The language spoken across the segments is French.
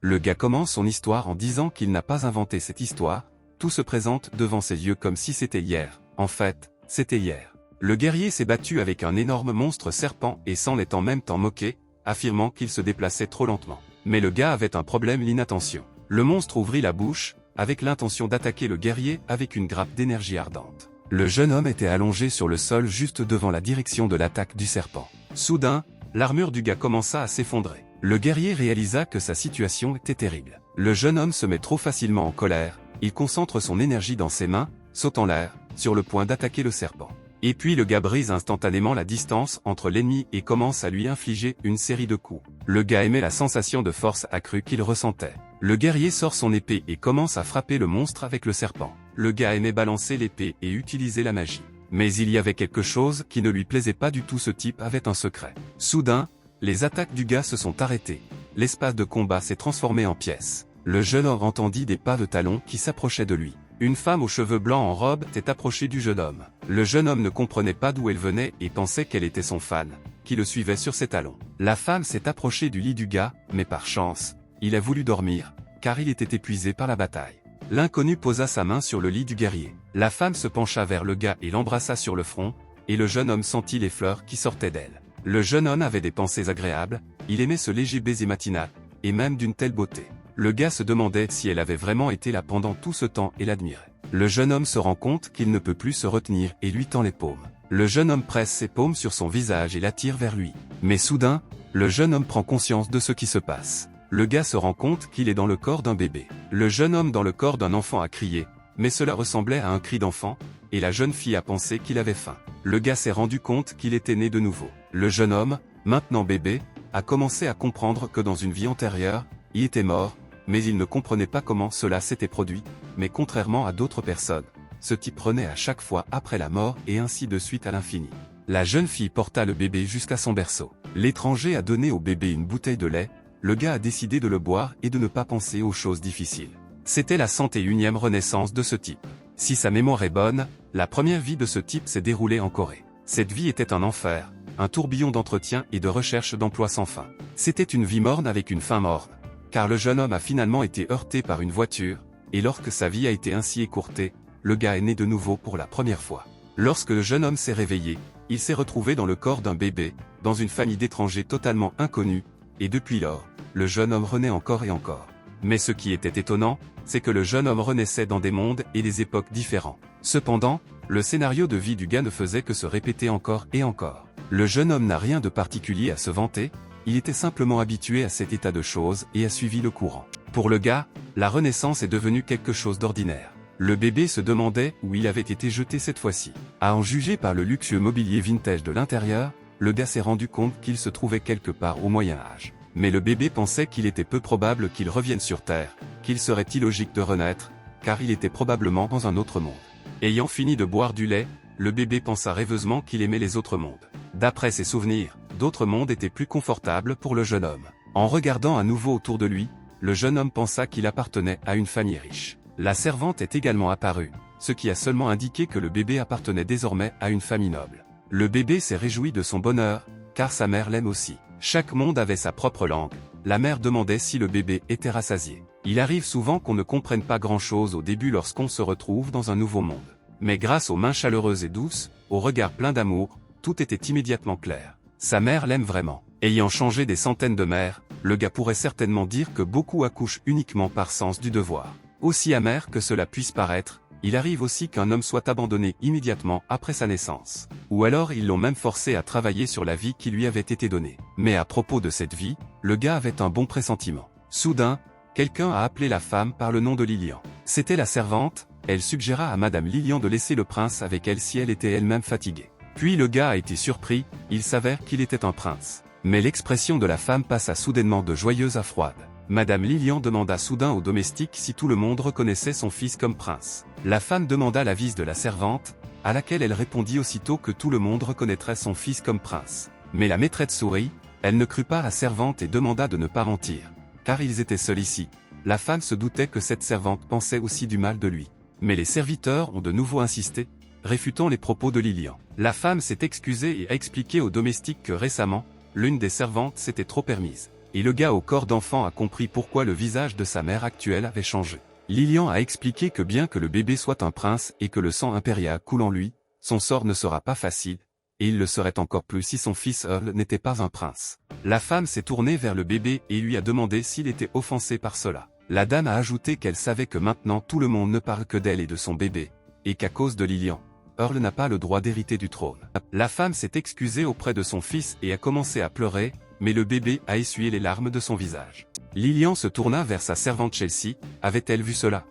Le gars commence son histoire en disant qu'il n'a pas inventé cette histoire, tout se présente devant ses yeux comme si c'était hier. En fait, c'était hier. Le guerrier s'est battu avec un énorme monstre serpent et s'en est en même temps moqué, affirmant qu'il se déplaçait trop lentement. Mais le gars avait un problème, l'inattention. Le monstre ouvrit la bouche, avec l'intention d'attaquer le guerrier avec une grappe d'énergie ardente. Le jeune homme était allongé sur le sol juste devant la direction de l'attaque du serpent. Soudain, l'armure du gars commença à s'effondrer. Le guerrier réalisa que sa situation était terrible. Le jeune homme se met trop facilement en colère, il concentre son énergie dans ses mains, saute en l'air, sur le point d'attaquer le serpent. Et puis le gars brise instantanément la distance entre l'ennemi et commence à lui infliger une série de coups. Le gars aimait la sensation de force accrue qu'il ressentait. Le guerrier sort son épée et commence à frapper le monstre avec le serpent. Le gars aimait balancer l'épée et utiliser la magie. Mais il y avait quelque chose qui ne lui plaisait pas du tout, ce type avait un secret. Soudain, les attaques du gars se sont arrêtées. L'espace de combat s'est transformé en pièces. Le jeune homme entendit des pas de talons qui s'approchaient de lui. Une femme aux cheveux blancs en robe s'est approchée du jeune homme. Le jeune homme ne comprenait pas d'où elle venait et pensait qu'elle était son fan, qui le suivait sur ses talons. La femme s'est approchée du lit du gars, mais par chance, il a voulu dormir, car il était épuisé par la bataille. L'inconnu posa sa main sur le lit du guerrier. La femme se pencha vers le gars et l'embrassa sur le front, et le jeune homme sentit les fleurs qui sortaient d'elle. Le jeune homme avait des pensées agréables, il aimait ce léger baiser matinal, et même d'une telle beauté. Le gars se demandait si elle avait vraiment été là pendant tout ce temps et l'admirait. Le jeune homme se rend compte qu'il ne peut plus se retenir et lui tend les paumes. Le jeune homme presse ses paumes sur son visage et l'attire vers lui. Mais soudain, le jeune homme prend conscience de ce qui se passe. Le gars se rend compte qu'il est dans le corps d'un bébé. Le jeune homme dans le corps d'un enfant a crié, mais cela ressemblait à un cri d'enfant, et la jeune fille a pensé qu'il avait faim. Le gars s'est rendu compte qu'il était né de nouveau. Le jeune homme, maintenant bébé, a commencé à comprendre que dans une vie antérieure, il était mort, mais il ne comprenait pas comment cela s'était produit, mais contrairement à d'autres personnes, ce type renaît à chaque fois après la mort et ainsi de suite à l'infini. La jeune fille porta le bébé jusqu'à son berceau. L'étranger a donné au bébé une bouteille de lait, le gars a décidé de le boire et de ne pas penser aux choses difficiles. C'était la 101e renaissance de ce type. Si sa mémoire est bonne, la première vie de ce type s'est déroulée en Corée. Cette vie était un enfer, un tourbillon d'entretien et de recherche d'emploi sans fin. C'était une vie morne avec une fin morne. Car le jeune homme a finalement été heurté par une voiture, et lorsque sa vie a été ainsi écourtée, le gars est né de nouveau pour la première fois. Lorsque le jeune homme s'est réveillé, il s'est retrouvé dans le corps d'un bébé, dans une famille d'étrangers totalement inconnus, et depuis lors, le jeune homme renaît encore et encore. Mais ce qui était étonnant, c'est que le jeune homme renaissait dans des mondes et des époques différents. Cependant, le scénario de vie du gars ne faisait que se répéter encore et encore. Le jeune homme n'a rien de particulier à se vanter, il était simplement habitué à cet état de choses et a suivi le courant. Pour le gars, la renaissance est devenue quelque chose d'ordinaire. Le bébé se demandait où il avait été jeté cette fois-ci. À en juger par le luxueux mobilier vintage de l'intérieur, le gars s'est rendu compte qu'il se trouvait quelque part au Moyen-Âge. Mais le bébé pensait qu'il était peu probable qu'il revienne sur Terre, qu'il serait illogique de renaître, car il était probablement dans un autre monde. Ayant fini de boire du lait, le bébé pensa rêveusement qu'il aimait les autres mondes. D'après ses souvenirs, d'autres mondes étaient plus confortables pour le jeune homme. En regardant à nouveau autour de lui, le jeune homme pensa qu'il appartenait à une famille riche. La servante est également apparue, ce qui a seulement indiqué que le bébé appartenait désormais à une famille noble. Le bébé s'est réjoui de son bonheur, car sa mère l'aime aussi. Chaque monde avait sa propre langue. La mère demandait si le bébé était rassasié. Il arrive souvent qu'on ne comprenne pas grand-chose au début lorsqu'on se retrouve dans un nouveau monde. Mais grâce aux mains chaleureuses et douces, au regard plein d'amour, tout était immédiatement clair. Sa mère l'aime vraiment. Ayant changé des centaines de mères, le gars pourrait certainement dire que beaucoup accouchent uniquement par sens du devoir. Aussi amer que cela puisse paraître, il arrive aussi qu'un homme soit abandonné immédiatement après sa naissance. Ou alors ils l'ont même forcé à travailler sur la vie qui lui avait été donnée. Mais à propos de cette vie, le gars avait un bon pressentiment. Soudain, quelqu'un a appelé la femme par le nom de Lilian. C'était la servante, elle suggéra à Madame Lilian de laisser le prince avec elle si elle était elle-même fatiguée. Puis le gars a été surpris, il s'avère qu'il était un prince. Mais l'expression de la femme passa soudainement de joyeuse à froide. Madame Lilian demanda soudain au domestique si tout le monde reconnaissait son fils comme prince. La femme demanda l'avis de la servante, à laquelle elle répondit aussitôt que tout le monde reconnaîtrait son fils comme prince. Mais la maîtresse sourit, elle ne crut pas la servante et demanda de ne pas mentir. Car ils étaient seuls ici. La femme se doutait que cette servante pensait aussi du mal de lui. Mais les serviteurs ont de nouveau insisté, réfutant les propos de Lilian. La femme s'est excusée et a expliqué au domestique que récemment, l'une des servantes s'était trop permise. et le gars au corps d'enfant a compris pourquoi le visage de sa mère actuelle avait changé. Lilian a expliqué que bien que le bébé soit un prince et que le sang impérial coule en lui, son sort ne sera pas facile, et il le serait encore plus si son fils Earl n'était pas un prince. La femme s'est tournée vers le bébé et lui a demandé s'il était offensé par cela. La dame a ajouté qu'elle savait que maintenant tout le monde ne parle que d'elle et de son bébé, et qu'à cause de Lilian, Earl n'a pas le droit d'hériter du trône. La femme s'est excusée auprès de son fils et a commencé à pleurer, mais le bébé a essuyé les larmes de son visage. Lilian se tourna vers sa servante Chelsea, avait-elle vu cela?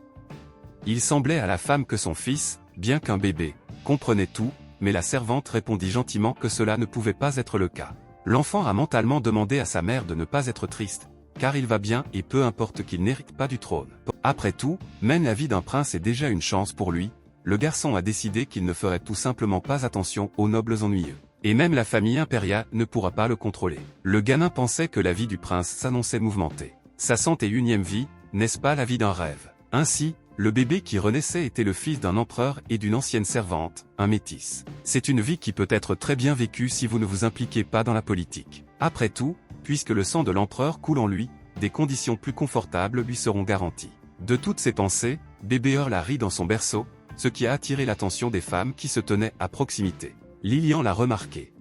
Il semblait à la femme que son fils, bien qu'un bébé, comprenait tout, mais la servante répondit gentiment que cela ne pouvait pas être le cas. L'enfant a mentalement demandé à sa mère de ne pas être triste, car il va bien et peu importe qu'il n'hérite pas du trône. Après tout, même la vie d'un prince est déjà une chance pour lui, le garçon a décidé qu'il ne ferait tout simplement pas attention aux nobles ennuyeux. Et même la famille impériale ne pourra pas le contrôler. Le gamin pensait que la vie du prince s'annonçait mouvementée. Sa 101e vie, n'est-ce pas la vie d'un rêve? Ainsi, le bébé qui renaissait était le fils d'un empereur et d'une ancienne servante, un métis. C'est une vie qui peut être très bien vécue si vous ne vous impliquez pas dans la politique. Après tout, puisque le sang de l'empereur coule en lui, des conditions plus confortables lui seront garanties. De toutes ces pensées, bébé Earl a ri dans son berceau, ce qui a attiré l'attention des femmes qui se tenaient à proximité. Lilian l'a remarqué.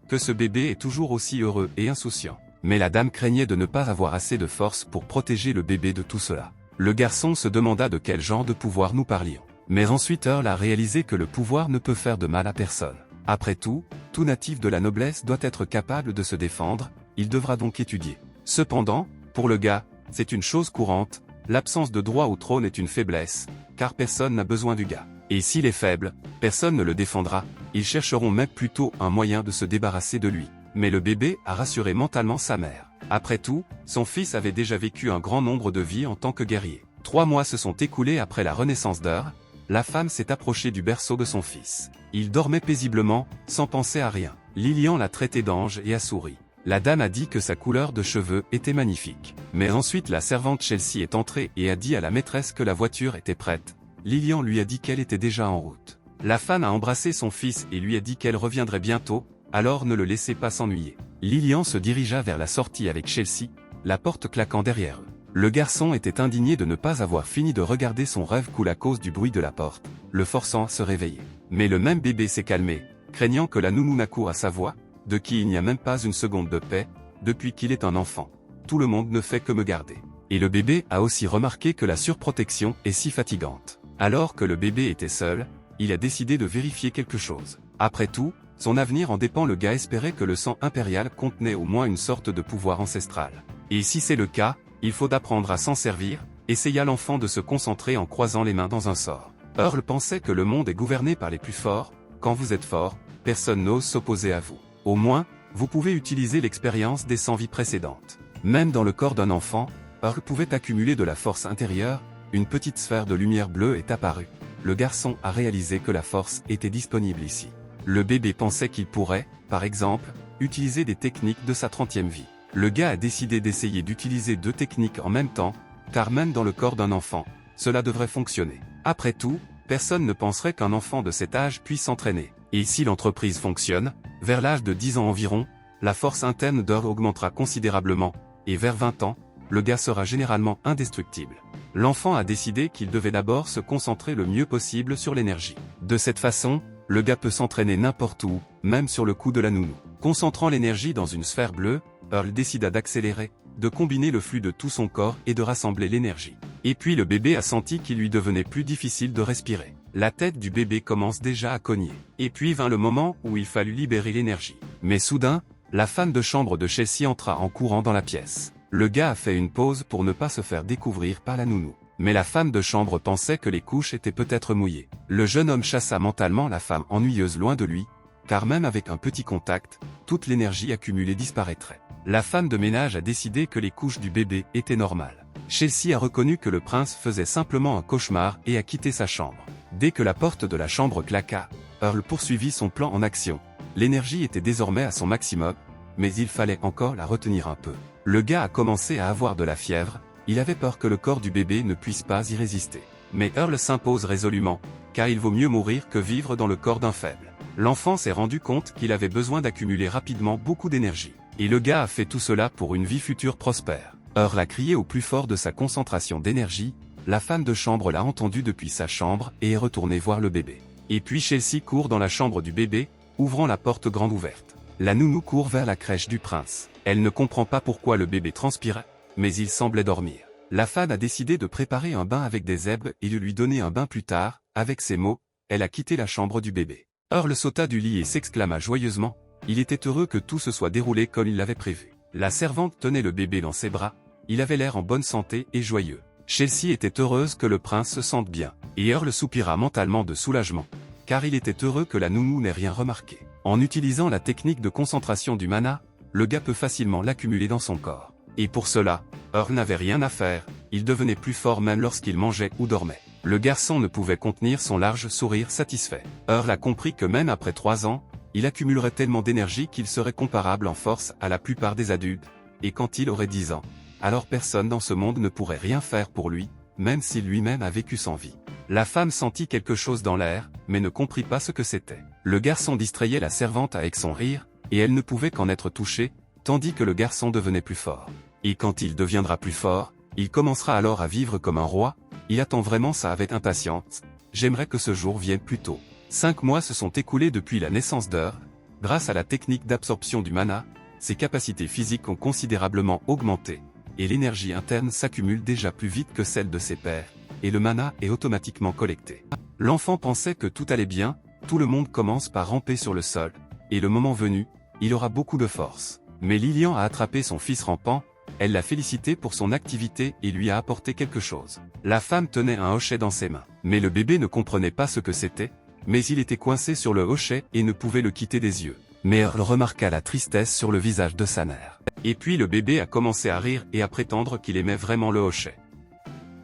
Que ce bébé est toujours aussi heureux et insouciant. Mais la dame craignait de ne pas avoir assez de force pour protéger le bébé de tout cela. Le garçon se demanda de quel genre de pouvoir nous parlions. Mais ensuite Earl a réalisé que le pouvoir ne peut faire de mal à personne. Après tout natif de la noblesse doit être capable de se défendre, il devra donc étudier. Cependant, pour le gars, c'est une chose courante, l'absence de droit au trône est une faiblesse, car personne n'a besoin du gars. Et s'il est faible, personne ne le défendra, ils chercheront même plutôt un moyen de se débarrasser de lui. Mais le bébé a rassuré mentalement sa mère. Après tout, son fils avait déjà vécu un grand nombre de vies en tant que guerrier. 3 mois se sont écoulés après la renaissance d'Earl, la femme s'est approchée du berceau de son fils. Il dormait paisiblement, sans penser à rien. Lilian l'a traité d'ange et a souri. La dame a dit que sa couleur de cheveux était magnifique. Mais ensuite la servante Chelsea est entrée et a dit à la maîtresse que la voiture était prête. Lilian lui a dit qu'elle était déjà en route. La femme a embrassé son fils et lui a dit qu'elle reviendrait bientôt, alors ne le laissez pas s'ennuyer. Lilian se dirigea vers la sortie avec Chelsea, la porte claquant derrière eux. Le garçon était indigné de ne pas avoir fini de regarder son rêve couler à cause du bruit de la porte, le forçant à se réveiller. Mais le même bébé s'est calmé, craignant que la nounou n'accoure à sa voix, de qui il n'y a même pas une seconde de paix, depuis qu'il est un enfant. Tout le monde ne fait que me garder. Et le bébé a aussi remarqué que la surprotection est si fatigante. Alors que le bébé était seul, il a décidé de vérifier quelque chose. Après tout, son avenir en dépend. Le gars espérait que le sang impérial contenait au moins une sorte de pouvoir ancestral. Et si c'est le cas, il faut apprendre à s'en servir, essaya l'enfant de se concentrer en croisant les mains dans un sort. Earl pensait que le monde est gouverné par les plus forts, quand vous êtes fort, personne n'ose s'opposer à vous. Au moins, vous pouvez utiliser l'expérience des 100 vies précédentes. Même dans le corps d'un enfant, Earl pouvait accumuler de la force intérieure, une petite sphère de lumière bleue est apparue. Le garçon a réalisé que la force était disponible ici. Le bébé pensait qu'il pourrait, par exemple, utiliser des techniques de sa 30e vie. Le gars a décidé d'essayer d'utiliser 2 techniques en même temps, car même dans le corps d'un enfant, cela devrait fonctionner. Après tout, personne ne penserait qu'un enfant de cet âge puisse s'entraîner. Et si l'entreprise fonctionne, vers l'âge de 10 ans environ, la force interne d'Earl augmentera considérablement, et vers 20 ans, le gars sera généralement indestructible. L'enfant a décidé qu'il devait d'abord se concentrer le mieux possible sur l'énergie. De cette façon, le gars peut s'entraîner n'importe où, même sur le cou de la nounou. Concentrant l'énergie dans une sphère bleue, Earl décida d'accélérer, de combiner le flux de tout son corps et de rassembler l'énergie. Et puis le bébé a senti qu'il lui devenait plus difficile de respirer. La tête du bébé commence déjà à cogner. Et puis vint le moment où il fallut libérer l'énergie. Mais soudain, la femme de chambre de Chelsea entra en courant dans la pièce. Le gars a fait une pause pour ne pas se faire découvrir par la nounou. Mais la femme de chambre pensait que les couches étaient peut-être mouillées. Le jeune homme chassa mentalement la femme ennuyeuse loin de lui, car même avec un petit contact, toute l'énergie accumulée disparaîtrait. La femme de ménage a décidé que les couches du bébé étaient normales. Chelsea a reconnu que le prince faisait simplement un cauchemar et a quitté sa chambre. Dès que la porte de la chambre claqua, Earl poursuivit son plan en action. L'énergie était désormais à son maximum, mais il fallait encore la retenir un peu. Le gars a commencé à avoir de la fièvre, il avait peur que le corps du bébé ne puisse pas y résister. Mais Earl s'impose résolument, car il vaut mieux mourir que vivre dans le corps d'un faible. L'enfant s'est rendu compte qu'il avait besoin d'accumuler rapidement beaucoup d'énergie. Et le gars a fait tout cela pour une vie future prospère. Earl a crié au plus fort de sa concentration d'énergie, la femme de chambre l'a entendu depuis sa chambre et est retournée voir le bébé. Et puis Chelsea court dans la chambre du bébé, ouvrant la porte grande ouverte. La nounou court vers la crèche du prince. Elle ne comprend pas pourquoi le bébé transpirait, mais il semblait dormir. La femme a décidé de préparer un bain avec des zèbres et de lui donner un bain plus tard. Avec ces mots, elle a quitté la chambre du bébé. Earl sauta du lit et s'exclama joyeusement. Il était heureux que tout se soit déroulé comme il l'avait prévu. La servante tenait le bébé dans ses bras, il avait l'air en bonne santé et joyeux. Chelsea était heureuse que le prince se sente bien, et Earl soupira mentalement de soulagement, car il était heureux que la nounou n'ait rien remarqué. En utilisant la technique de concentration du mana, le gars peut facilement l'accumuler dans son corps. Et pour cela, Earl n'avait rien à faire, il devenait plus fort même lorsqu'il mangeait ou dormait. Le garçon ne pouvait contenir son large sourire satisfait. Earl a compris que même après 3 ans, il accumulerait tellement d'énergie qu'il serait comparable en force à la plupart des adultes, et quand il aurait 10 ans, alors personne dans ce monde ne pourrait rien faire pour lui, même si lui-même a vécu sans vie. La femme sentit quelque chose dans l'air, mais ne comprit pas ce que c'était. Le garçon distrayait la servante avec son rire, et elle ne pouvait qu'en être touchée, tandis que le garçon devenait plus fort. Et quand il deviendra plus fort, il commencera alors à vivre comme un roi, il attend vraiment ça avec impatience. J'aimerais que ce jour vienne plus tôt. 5 mois se sont écoulés depuis la naissance d'Earl. Grâce à la technique d'absorption du mana, ses capacités physiques ont considérablement augmenté, et l'énergie interne s'accumule déjà plus vite que celle de ses pairs, et le mana est automatiquement collecté. L'enfant pensait que tout allait bien, tout le monde commence par ramper sur le sol, et le moment venu, il aura beaucoup de force. Mais Lilian a attrapé son fils rampant, elle l'a félicité pour son activité et lui a apporté quelque chose. La femme tenait un hochet dans ses mains, mais le bébé ne comprenait pas ce que c'était, mais il était coincé sur le hochet et ne pouvait le quitter des yeux. Mais Earl remarqua la tristesse sur le visage de sa mère. Et puis le bébé a commencé à rire et à prétendre qu'il aimait vraiment le hochet.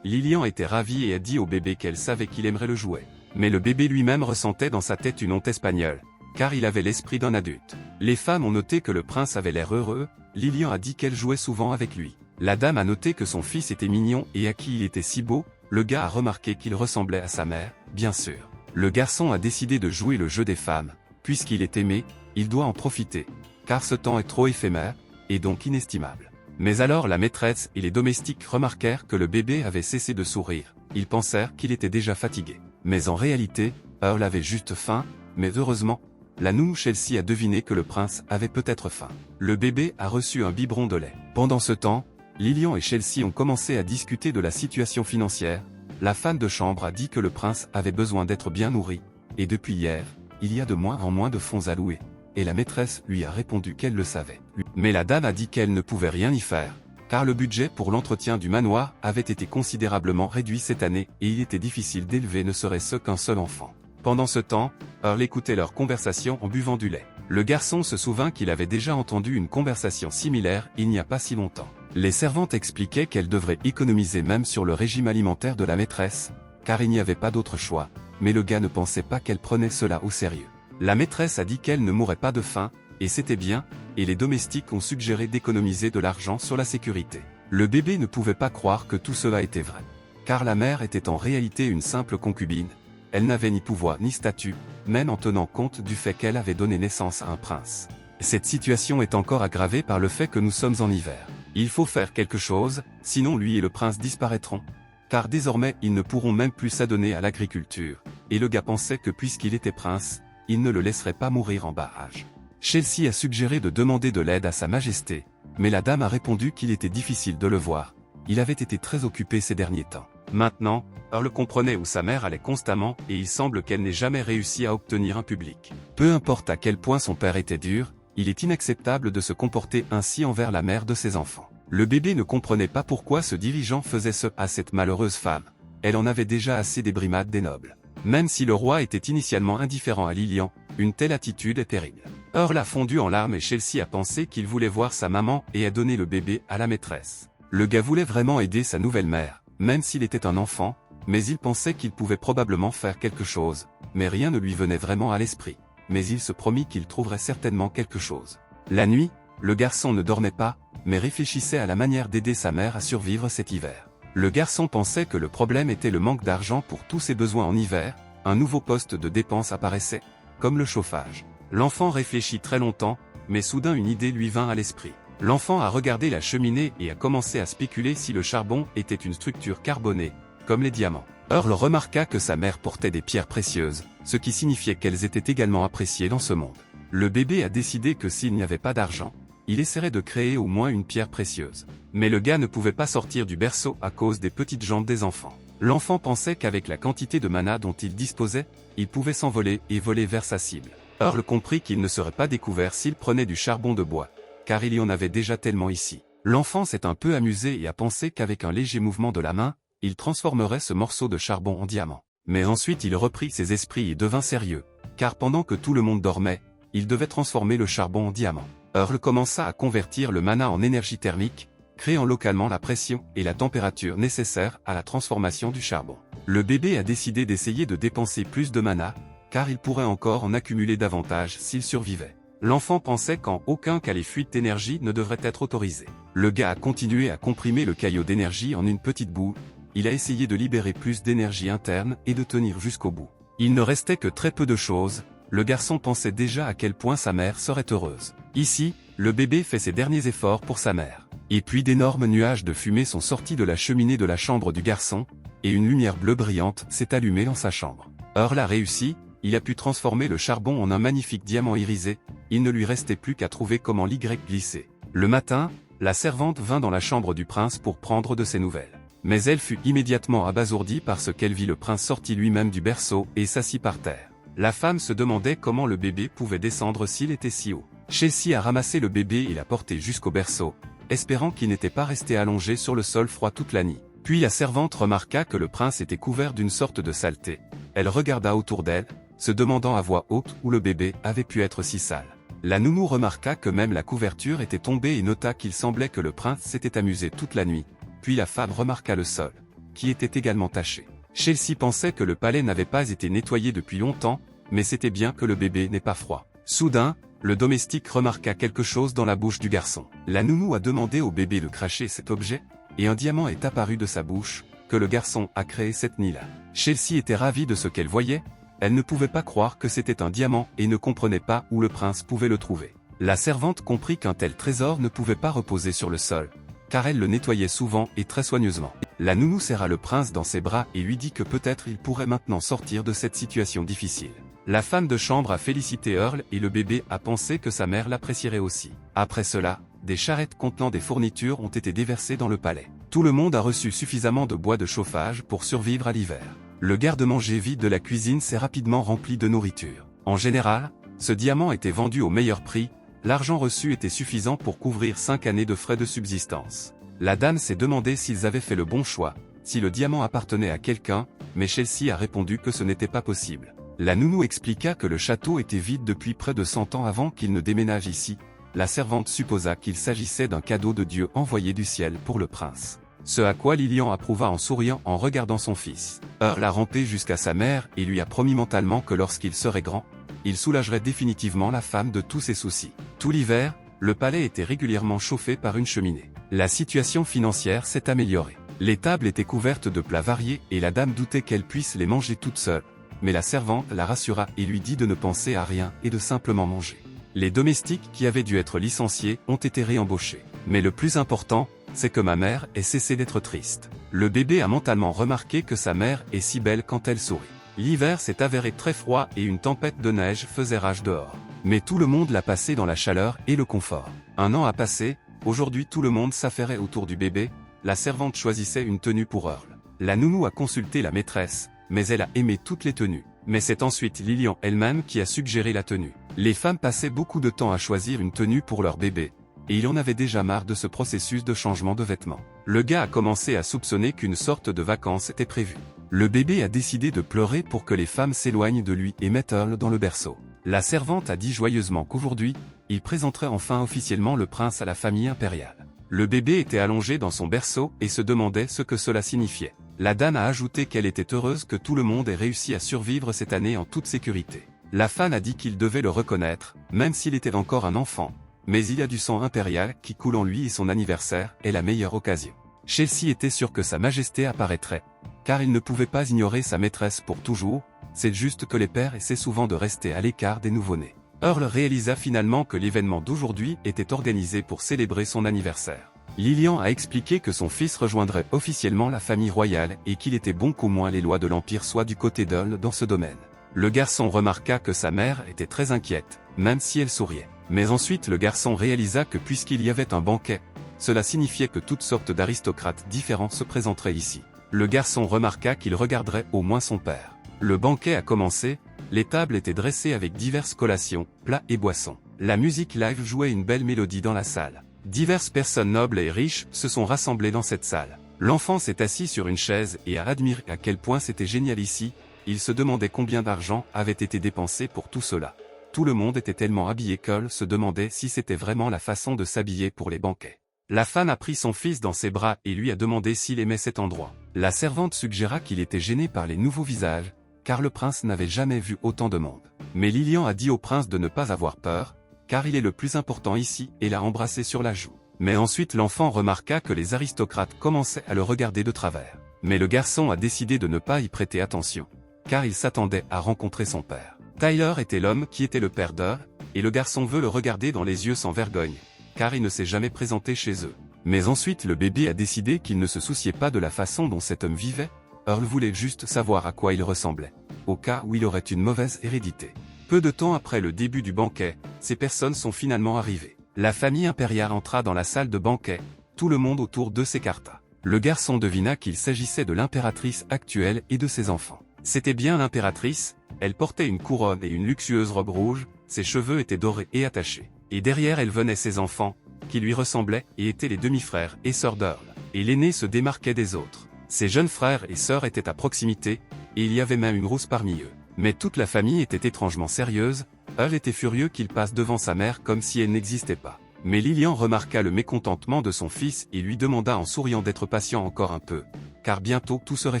Lilian était ravie et a dit au bébé qu'elle savait qu'il aimerait le jouet. Mais le bébé lui-même ressentait dans sa tête une honte espagnole, car il avait l'esprit d'un adulte. Les femmes ont noté que le prince avait l'air heureux, Lilian a dit qu'elle jouait souvent avec lui. La dame a noté que son fils était mignon et à qui il était si beau, le gars a remarqué qu'il ressemblait à sa mère, bien sûr. Le garçon a décidé de jouer le jeu des femmes, puisqu'il est aimé, il doit en profiter, car ce temps est trop éphémère, et donc inestimable. Mais alors la maîtresse et les domestiques remarquèrent que le bébé avait cessé de sourire, ils pensèrent qu'il était déjà fatigué. Mais en réalité, Earl avait juste faim, mais heureusement, la nounou Chelsea a deviné que le prince avait peut-être faim. Le bébé a reçu un biberon de lait. Pendant ce temps, Lilian et Chelsea ont commencé à discuter de la situation financière. La femme de chambre a dit que le prince avait besoin d'être bien nourri, et depuis hier, il y a de moins en moins de fonds alloués. Et la maîtresse lui a répondu qu'elle le savait. Mais la dame a dit qu'elle ne pouvait rien y faire, car le budget pour l'entretien du manoir avait été considérablement réduit cette année et il était difficile d'élever ne serait-ce qu'un seul enfant. Pendant ce temps, Earl écoutait leur conversation en buvant du lait. Le garçon se souvint qu'il avait déjà entendu une conversation similaire il n'y a pas si longtemps. Les servantes expliquaient qu'elles devraient économiser même sur le régime alimentaire de la maîtresse, car il n'y avait pas d'autre choix, mais le gars ne pensait pas qu'elle prenait cela au sérieux. La maîtresse a dit qu'elle ne mourrait pas de faim, et c'était bien, et les domestiques ont suggéré d'économiser de l'argent sur la sécurité. Le bébé ne pouvait pas croire que tout cela était vrai, car la mère était en réalité une simple concubine, elle n'avait ni pouvoir ni statut, même en tenant compte du fait qu'elle avait donné naissance à un prince. Cette situation est encore aggravée par le fait que nous sommes en hiver. Il faut faire quelque chose, sinon lui et le prince disparaîtront. Car désormais ils ne pourront même plus s'adonner à l'agriculture, et le gars pensait que puisqu'il était prince, il ne le laisserait pas mourir en bas âge. Chelsea a suggéré de demander de l'aide à sa majesté, mais la dame a répondu qu'il était difficile de le voir, il avait été très occupé ces derniers temps. Maintenant, Earl comprenait où sa mère allait constamment et il semble qu'elle n'ait jamais réussi à obtenir un public. Peu importe à quel point son père était dur, il est inacceptable de se comporter ainsi envers la mère de ses enfants. Le bébé ne comprenait pas pourquoi ce dirigeant faisait ce à cette malheureuse femme. Elle en avait déjà assez des brimades des nobles. Même si le roi était initialement indifférent à Lilian, une telle attitude est terrible. Earl a fondu en larmes et Chelsea a pensé qu'il voulait voir sa maman et a donné le bébé à la maîtresse. Le gars voulait vraiment aider sa nouvelle mère, même s'il était un enfant, mais il pensait qu'il pouvait probablement faire quelque chose, mais rien ne lui venait vraiment à l'esprit. Mais il se promit qu'il trouverait certainement quelque chose. La nuit, le garçon ne dormait pas, mais réfléchissait à la manière d'aider sa mère à survivre cet hiver. Le garçon pensait que le problème était le manque d'argent pour tous ses besoins en hiver, un nouveau poste de dépense apparaissait, comme le chauffage. L'enfant réfléchit très longtemps, mais soudain une idée lui vint à l'esprit. L'enfant a regardé la cheminée et a commencé à spéculer si le charbon était une structure carbonée, comme les diamants. Earl remarqua que sa mère portait des pierres précieuses, ce qui signifiait qu'elles étaient également appréciées dans ce monde. Le bébé a décidé que s'il n'y avait pas d'argent, il essaierait de créer au moins une pierre précieuse. Mais le gars ne pouvait pas sortir du berceau à cause des petites jambes des enfants. L'enfant pensait qu'avec la quantité de mana dont il disposait, il pouvait s'envoler et voler vers sa cible. Earl comprit qu'il ne serait pas découvert s'il prenait du charbon de bois, car il y en avait déjà tellement ici. L'enfant s'est un peu amusé et a pensé qu'avec un léger mouvement de la main, il transformerait ce morceau de charbon en diamant. Mais ensuite il reprit ses esprits et devint sérieux, car pendant que tout le monde dormait, il devait transformer le charbon en diamant. Earl commença à convertir le mana en énergie thermique, créant localement la pression et la température nécessaires à la transformation du charbon. Le bébé a décidé d'essayer de dépenser plus de mana, car il pourrait encore en accumuler davantage s'il survivait. L'enfant pensait qu'en aucun cas les fuites d'énergie ne devraient être autorisées. Le gars a continué à comprimer le caillot d'énergie en une petite boule, il a essayé de libérer plus d'énergie interne et de tenir jusqu'au bout. Il ne restait que très peu de choses, le garçon pensait déjà à quel point sa mère serait heureuse. Ici, le bébé fait ses derniers efforts pour sa mère. Et puis d'énormes nuages de fumée sont sortis de la cheminée de la chambre du garçon, et une lumière bleue brillante s'est allumée dans sa chambre. Earl a réussi, il a pu transformer le charbon en un magnifique diamant irisé, il ne lui restait plus qu'à trouver comment l'Y glisser. Le matin, la servante vint dans la chambre du prince pour prendre de ses nouvelles. Mais elle fut immédiatement abasourdie parce qu'elle vit le prince sorti lui-même du berceau et s'assit par terre. La femme se demandait comment le bébé pouvait descendre s'il était si haut. Chelsea a ramassé le bébé et l'a porté jusqu'au berceau, espérant qu'il n'était pas resté allongé sur le sol froid toute la nuit. Puis la servante remarqua que le prince était couvert d'une sorte de saleté. Elle regarda autour d'elle, se demandant à voix haute où le bébé avait pu être si sale. La nounou remarqua que même la couverture était tombée et nota qu'il semblait que le prince s'était amusé toute la nuit. Puis la femme remarqua le sol, qui était également taché. Chelsea pensait que le palais n'avait pas été nettoyé depuis longtemps, mais c'était bien que le bébé n'ait pas froid. Soudain, le domestique remarqua quelque chose dans la bouche du garçon. La nounou a demandé au bébé de cracher cet objet, et un diamant est apparu de sa bouche, que le garçon a créé cette nuit-là. Chelsea était ravie de ce qu'elle voyait, elle ne pouvait pas croire que c'était un diamant et ne comprenait pas où le prince pouvait le trouver. La servante comprit qu'un tel trésor ne pouvait pas reposer sur le sol, car elle le nettoyait souvent et très soigneusement. La nounou serra le prince dans ses bras et lui dit que peut-être il pourrait maintenant sortir de cette situation difficile. La femme de chambre a félicité Earl et le bébé a pensé que sa mère l'apprécierait aussi. Après cela, des charrettes contenant des fournitures ont été déversées dans le palais. Tout le monde a reçu suffisamment de bois de chauffage pour survivre à l'hiver. Le garde-manger vide de la cuisine s'est rapidement rempli de nourriture. En général, ce diamant était vendu au meilleur prix, l'argent reçu était suffisant pour couvrir 5 années de frais de subsistance. La dame s'est demandé s'ils avaient fait le bon choix, si le diamant appartenait à quelqu'un, mais Chelsea a répondu que ce n'était pas possible. La nounou expliqua que le château était vide depuis près de 100 ans avant qu'il ne déménage ici. La servante supposa qu'il s'agissait d'un cadeau de Dieu envoyé du ciel pour le prince. Ce à quoi Lilian approuva en souriant en regardant son fils. Earl a rampé jusqu'à sa mère et lui a promis mentalement que lorsqu'il serait grand, il soulagerait définitivement la femme de tous ses soucis. Tout l'hiver, le palais était régulièrement chauffé par une cheminée. La situation financière s'est améliorée. Les tables étaient couvertes de plats variés et la dame doutait qu'elle puisse les manger toute seule. Mais la servante la rassura et lui dit de ne penser à rien et de simplement manger. Les domestiques qui avaient dû être licenciés ont été réembauchés. Mais le plus important, c'est que ma mère ait cessé d'être triste. Le bébé a mentalement remarqué que sa mère est si belle quand elle sourit. L'hiver s'est avéré très froid et une tempête de neige faisait rage dehors. Mais tout le monde l'a passé dans la chaleur et le confort. Un an a passé, aujourd'hui tout le monde s'affairait autour du bébé, la servante choisissait une tenue pour Earl. La nounou a consulté la maîtresse, mais elle a aimé toutes les tenues. Mais c'est ensuite Lilian elle-même qui a suggéré la tenue. Les femmes passaient beaucoup de temps à choisir une tenue pour leur bébé, et il en avait déjà marre de ce processus de changement de vêtements. Le gars a commencé à soupçonner qu'une sorte de vacances était prévue. Le bébé a décidé de pleurer pour que les femmes s'éloignent de lui et mettent Earl dans le berceau. La servante a dit joyeusement qu'aujourd'hui, il présenterait enfin officiellement le prince à la famille impériale. Le bébé était allongé dans son berceau et se demandait ce que cela signifiait. La dame a ajouté qu'elle était heureuse que tout le monde ait réussi à survivre cette année en toute sécurité. La fan a dit qu'il devait le reconnaître, même s'il était encore un enfant, mais il y a du sang impérial qui coule en lui et son anniversaire est la meilleure occasion. Chelsea était sûr que sa majesté apparaîtrait, car il ne pouvait pas ignorer sa maîtresse pour toujours, c'est juste que les pères essaient souvent de rester à l'écart des nouveau-nés. Earl réalisa finalement que l'événement d'aujourd'hui était organisé pour célébrer son anniversaire. Lilian a expliqué que son fils rejoindrait officiellement la famille royale et qu'il était bon qu'au moins les lois de l'Empire soient du côté d'Earl dans ce domaine. Le garçon remarqua que sa mère était très inquiète, même si elle souriait. Mais ensuite le garçon réalisa que puisqu'il y avait un banquet, cela signifiait que toutes sortes d'aristocrates différents se présenteraient ici. Le garçon remarqua qu'il regarderait au moins son père. Le banquet a commencé, les tables étaient dressées avec diverses collations, plats et boissons. La musique live jouait une belle mélodie dans la salle. Diverses personnes nobles et riches se sont rassemblées dans cette salle. L'enfant s'est assis sur une chaise et a admiré à quel point c'était génial ici. Il se demandait combien d'argent avait été dépensé pour tout cela. Tout le monde était tellement habillé qu'Earl se demandait si c'était vraiment la façon de s'habiller pour les banquets. La femme a pris son fils dans ses bras et lui a demandé s'il aimait cet endroit. La servante suggéra qu'il était gêné par les nouveaux visages, car le prince n'avait jamais vu autant de monde. Mais Lilian a dit au prince de ne pas avoir peur, car il est le plus important ici, et l'a embrassé sur la joue. Mais ensuite l'enfant remarqua que les aristocrates commençaient à le regarder de travers. Mais le garçon a décidé de ne pas y prêter attention, car il s'attendait à rencontrer son père. Tyler était l'homme qui était le père d'Earl, et le garçon veut le regarder dans les yeux sans vergogne, car il ne s'est jamais présenté chez eux. Mais ensuite le bébé a décidé qu'il ne se souciait pas de la façon dont cet homme vivait. Earl voulait juste savoir à quoi il ressemblait, au cas où il aurait une mauvaise hérédité. Peu de temps après le début du banquet, ces personnes sont finalement arrivées. La famille impériale entra dans la salle de banquet, tout le monde autour d'eux s'écarta. Le garçon devina qu'il s'agissait de l'impératrice actuelle et de ses enfants. C'était bien l'impératrice, elle portait une couronne et une luxueuse robe rouge, ses cheveux étaient dorés et attachés. Et derrière elle venaient ses enfants, qui lui ressemblaient et étaient les demi-frères et sœurs d'Earl. Et l'aîné se démarquait des autres. Ses jeunes frères et sœurs étaient à proximité, et il y avait même une rousse parmi eux. Mais toute la famille était étrangement sérieuse. Earl était furieux qu'il passe devant sa mère comme si elle n'existait pas. Mais Lilian remarqua le mécontentement de son fils et lui demanda en souriant d'être patient encore un peu, car bientôt tout serait